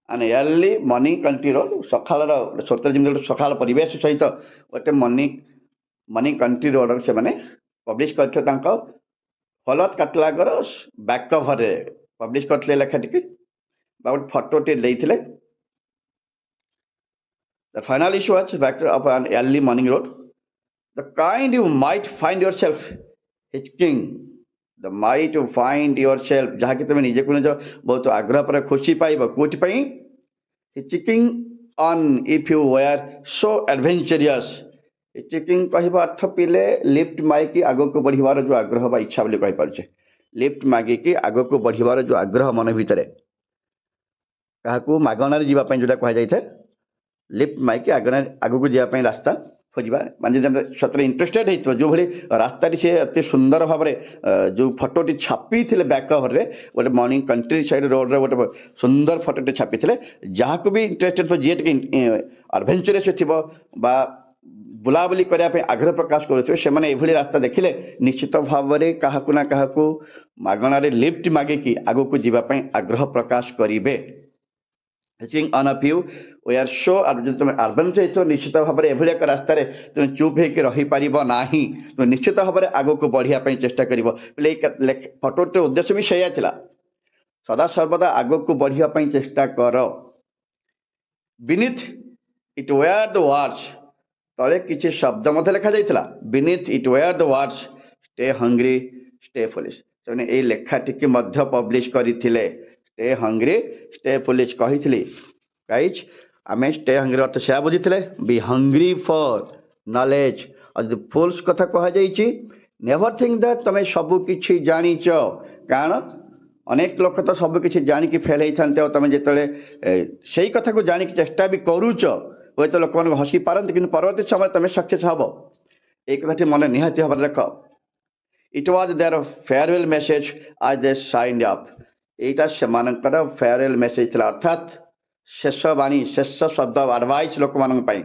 ଆନ୍ ୟାର୍ଲି ମର୍ଣ୍ଣିଂ କଣ୍ଟ୍ରି ରୋଡ୍, ସକାଳର ସତରେ ଯେମିତି ଗୋଟେ ସକାଳ ପରିବେଶ ସହିତ ଗୋଟେ ମର୍ଣ୍ଣିଂ କଣ୍ଟ୍ରି ରୋଡ୍ର ସେମାନେ ପବ୍ଲିଶ କରିଥିଲେ ତାଙ୍କ ହଲତ କାଟଲାଗର ବ୍ୟାକ୍ କଭରରେ ପବ୍ଲିଶ କରିଥିଲେ ଲେଖାଟିକି ବା ଗୋଟେ ଫଟୋଟି ଦେଇଥିଲେ। The final issue was back of an early morning road. The kind you might find yourself hitching. The might you find yourself ଯାହାକି ତୁମେ ନିଜକୁ ନିଜ ବହୁତ ଆଗ୍ରହ ପରେ ଖୁସି ପାଇବ କୋଉଥିପାଇଁ hitching on if you were so adventurous. hitching କହିବା ଅର୍ଥ ପିଲେ ଲିଫ୍ଟ ମାଗିକି ଆଗକୁ ବଢ଼ିବାର ଯେଉଁ ଆଗ୍ରହ ବା ଇଚ୍ଛା ବୋଲି କହିପାରୁଛେ। ଲିଫ୍ଟ ମାଗିକି ଆଗକୁ ବଢ଼ିବାର ଯେଉଁ ଆଗ୍ରହ ମନ ଭିତରେ କାହାକୁ ମାଗଣାରେ ଯିବା ପାଇଁ ଯେଉଁଟା କୁହାଯାଇଥାଏ ଲିଫ୍ଟ ମାଗିକି ଆଗକୁ ଯିବା ପାଇଁ ରାସ୍ତା ଖୋଜିବା ମାନେ ଯଦି ସତରେ ଇଣ୍ଟରେଷ୍ଟେଡ୍ ହେଇଥିବ ଯେଉଁଭଳି ରାସ୍ତାଟି ସେ ଅତି ସୁନ୍ଦର ଭାବରେ ଯେଉଁ ଫଟୋଟି ଛାପିଥିଲେ ବ୍ୟାକ୍ କଭରରେ ଗୋଟେ ମର୍ଣ୍ଣିଂ କଣ୍ଟ୍ରି ସାଇଡ୍ ରୋଡ଼ରେ ଗୋଟେ ସୁନ୍ଦର ଫଟୋଟି ଛାପିଥିଲେ ଯାହାକୁ ବି ଇଣ୍ଟରେଷ୍ଟେଡ୍ ଥିବ ଯିଏ ଟିକେ ଆଡଭେଞ୍ଚରସ୍ ଥିବ ବା ବୁଲାବୁଲି କରିବା ପାଇଁ ଆଗ୍ରହ ପ୍ରକାଶ କରୁଥିବେ ସେମାନେ ଏଭଳି ରାସ୍ତା ଦେଖିଲେ ନିଶ୍ଚିତ ଭାବରେ କାହାକୁ ନା କାହାକୁ ମାଗଣାରେ ଲିଫ୍ଟ ମାଗିକି ଆଗକୁ ଯିବା ପାଇଁ ଆଗ୍ରହ ପ୍ରକାଶ କରିବେ। hitching on a few we are so ଯଦି ତୁମେ ଆଡଭେଞ୍ଚର ହେଇଥିବ ନିଶ୍ଚିତ ଭାବରେ ଏଭଳି ଏକ ରାସ୍ତାରେ ତୁମେ ଚୁପ୍ ହେଇକି ରହିପାରିବ ନାହିଁ। ତୁମେ ନିଶ୍ଚିତ ଭାବରେ ଆଗକୁ ବଢ଼ିବା ପାଇଁ ଚେଷ୍ଟା କରିବ। ବୋଲେ ଏଇ ଫଟୋଟିର ଉଦ୍ଦେଶ୍ୟ ବି ସେଇଆ ଥିଲା ସଦାସର୍ବଦା ଆଗକୁ ବଢ଼ିବା ପାଇଁ ଚେଷ୍ଟା କର। beneath it were the words ତଳେ କିଛି ଶବ୍ଦ ମଧ୍ୟ ଲେଖାଯାଇଥିଲା beneath it were the words stay hungry stay foolish। ସେମାନେ ଏଇ ଲେଖାଟିକି ମଧ୍ୟ ପବ୍ଲିଶ କରିଥିଲେ stay hungry stay foolish କହିଥିଲି। ଗାଇଜ୍ ଆମେ stay hungry ଅର୍ଥ ସେୟା ବୁଝିଥିଲେ be hungry for knowledge। ଆଉ ଯଦି ଫୁଲ୍ସ କଥା କୁହାଯାଇଛି ନେଭର ଥିଙ୍କ ଦ୍ୟାଟ୍ ତମେ ସବୁ କିଛି ଜାଣିଛ। କାରଣ ଅନେକ ଲୋକ ତ ସବୁ କିଛି ଜାଣିକି ଫେଲ୍ ହେଇଥାନ୍ତି ଆଉ ତମେ ଯେତେବେଳେ ସେଇ କଥାକୁ ଜାଣିକି ଚେଷ୍ଟା ବି କରୁଛ ହୁଏତ ଲୋକମାନଙ୍କୁ ହସି ପାରନ୍ତି କିନ୍ତୁ ପରବର୍ତ୍ତୀ ସମୟରେ ତମେ ସକ୍ସେସ୍ ହବ ଏଇ କଥାଟି ମନେ ନିହାତି ଭାବରେ ରଖ। It was their farewell message as they signed up. ଏଇଟା ସେମାନଙ୍କର ଫେୟାରୱେଲ୍ ମେସେଜ ଥିଲା ଅର୍ଥାତ୍ ଶେଷ ବାଣୀ ଶେଷ ଶବ୍ଦ ଆଡଭାଇସ୍ ଲୋକମାନଙ୍କ ପାଇଁ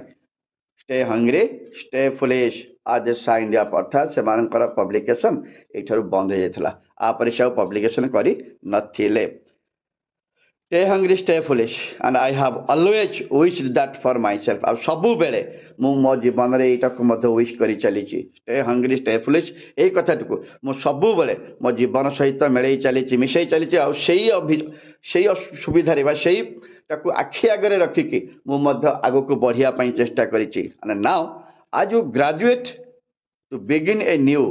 stay hungry stay ଫୁଲିଶ as they signed up ଅର୍ଥାତ୍ ସେମାନଙ୍କର ପବ୍ଲିକେସନ୍ ଏଇଠାରୁ ବନ୍ଦ ହେଇଯାଇଥିଲା ଆପରେ ସେ ଆଉ ପବ୍ଲିକେସନ୍ କରି ନଥିଲେ। stay hungry stay foolish and I have always wished that for myself। ଆଉ ସବୁବେଳେ ମୁଁ ମୋ ଜୀବନରେ ଏଇଟାକୁ ମଧ୍ୟ ୱିଶ୍ କରି ଚାଲିଛି stay hungry stay foolish ଏଇ କଥାଟିକୁ ମୁଁ ସବୁବେଳେ ମୋ ଜୀବନ ସହିତ ମିଳେଇ ଚାଲିଛି ମିଶେଇ ଚାଲିଛି ଆଉ ସେଇ ସୁବିଧାରେ ବା ସେଇଟାକୁ ଆଖି ଆଗରେ ରଖିକି ମୁଁ ମଧ୍ୟ ଆଗକୁ ବଢ଼ିବା ପାଇଁ ଚେଷ୍ଟା କରିଛି। and now as you graduate to begin a new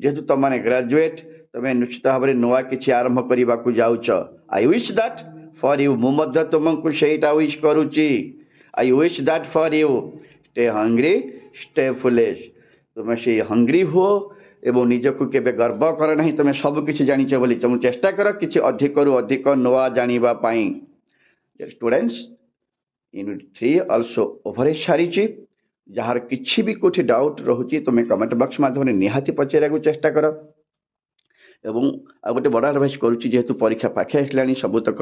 ଯେହେତୁ ତମମାନେ ଗ୍ରାଜୁଏଟ୍ ତମେ ନିଶ୍ଚିତ ଭାବରେ ନୂଆ କିଛି ଆରମ୍ଭ କରିବାକୁ ଯାଉଛ I wish that for you ମୁଁ ମଧ୍ୟ ତୁମକୁ ସେଇଟା ୱିଶ୍ କରୁଛି I wish that for you stay hungry stay foolish। ତୁମେ ସେଇ ହଙ୍ଗରି ହୁଅ ଏବଂ ନିଜକୁ କେବେ ଗର୍ବ କର ନାହିଁ ତୁମେ ସବୁ କିଛି ଜାଣିଛ ବୋଲି ତୁମେ ଚେଷ୍ଟା କର କିଛି ଅଧିକରୁ ଅଧିକ ନୂଆ ଜାଣିବା ପାଇଁ। ଷ୍ଟୁଡେଣ୍ଟସ୍ ୟୁନିଟ୍ 3 ଅଲସୋ ଓଭର ସାରିଛି ଯାହାର କିଛି ବି କେଉଁଠି ଡାଉଟ୍ ରହୁଛି ତୁମେ କମେଣ୍ଟ ବକ୍ସ ମାଧ୍ୟମରେ ନିହାତି ପଚାରିବାକୁ ଚେଷ୍ଟା କର। ଏବଂ ଆଉ ଗୋଟେ ବଡ଼ ଆଡ଼ଭାଇସ୍ କରୁଛି ଯେହେତୁ ପରୀକ୍ଷା ପାଖେଇ ଆସିଲାଣି ସବୁତକ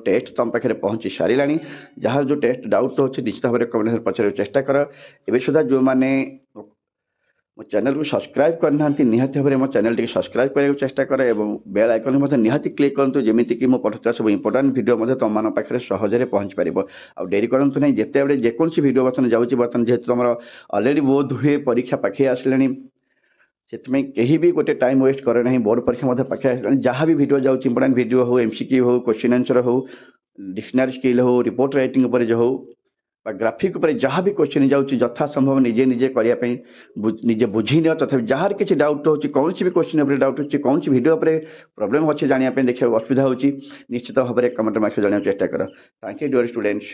ଟେଷ୍ଟ ତୁମ ପାଖରେ ପହଞ୍ଚି ସାରିଲାଣି ଯାହାର ଯେଉଁ ଟେଷ୍ଟ ଡାଉଟ୍ ରହୁଛି ନିଶ୍ଚିତ ଭାବରେ କମେଣ୍ଟରେ ପଚାରିବାକୁ ଚେଷ୍ଟା କର। ଏବେ ସୁଦ୍ଧା ଯେଉଁମାନେ ମୋ ଚ୍ୟାନେଲକୁ ସବସ୍କ୍ରାଇବ୍ କରିନାହାନ୍ତି ନିହାତି ଭାବରେ ମୋ ଚ୍ୟାନେଲଟିକୁ ସବସ୍କ୍ରାଇବ୍ କରିବାକୁ ଚେଷ୍ଟା କର ଏବଂ ବେଲ୍ ଆଇକନ୍ ମଧ୍ୟ ନିହାତି କ୍ଲିକ୍ କରନ୍ତୁ ଯେମିତିକି ମୁଁ ପଠାଉଥିବା ସବୁ ଇମ୍ପୋର୍ଟାଣ୍ଟ ଭିଡ଼ିଓ ମଧ୍ୟ ତୁମମାନଙ୍କ ପାଖରେ ସହଜରେ ପହଞ୍ଚି ପାରିବ। ଆଉ ଡେରି କରନ୍ତୁ ନାହିଁ ଯେତେବେଳେ ଯେକୌଣସି ଭିଡ଼ିଓ ବର୍ତ୍ତମାନ ଯାଉଛି ବର୍ତ୍ତମାନ ଯେହେତୁ ତୁମର ଅଲରେଡ଼ି ବୋଧ ହୁଏ ପରୀକ୍ଷା ପାଖେଇ ଆସିଲାଣି ସେଥିପାଇଁ କେହି ବି ଗୋଟେ ଟାଇମ୍ ୱେଷ୍ଟ କରେ ନାହିଁ ବୋର୍ଡ଼ ପରୀକ୍ଷା ମଧ୍ୟ ପାଖେଇ ଆସିଲାଣି ଯାହା ବି ଭିଡ଼ିଓ ଯାଉଛି ଇମ୍ପୋର୍ଟାଣ୍ଟ ଭିଡ଼ିଓ ହଉ MCQ ହଉ କ୍ୱେଶ୍ଚିନ୍ ଆନ୍ସର ହଉ ଡିକ୍ସନାରୀ ସ୍କିଲ୍ ହଉ ରିପୋର୍ଟ ରାଇଟିଂ ଉପରେ ହଉ ବା ଗ୍ରାଫିକ୍ ଉପରେ ଯାହା ବି କ୍ୱେଶ୍ଚିନ୍ ଯାଉଛି ଯଥାସମ୍ଭବ ନିଜେ କରିବା ପାଇଁ ନିଜେ ବୁଝି ନିଅ। ତଥାପି ଯାହାର କିଛି ଡାଉଟ୍ ରହୁଛି କୌଣସି ବି କ୍ୱେଶ୍ଚିନ୍ ଉପରେ ଡାଉଟ୍ ଅଛି କୌଣସି ଭିଡ଼ିଓ ଉପରେ ପ୍ରୋବ୍ଲେମ୍ ଅଛି ଜାଣିବା ପାଇଁ ଦେଖିବାକୁ ଅସୁବିଧା ହେଉଛି ନିଶ୍ଚିତ ଭାବରେ କମେଣ୍ଟ ମାଧ୍ୟମରେ ଜଣାଇବାକୁ ଚେଷ୍ଟା କର। Thank you dear students.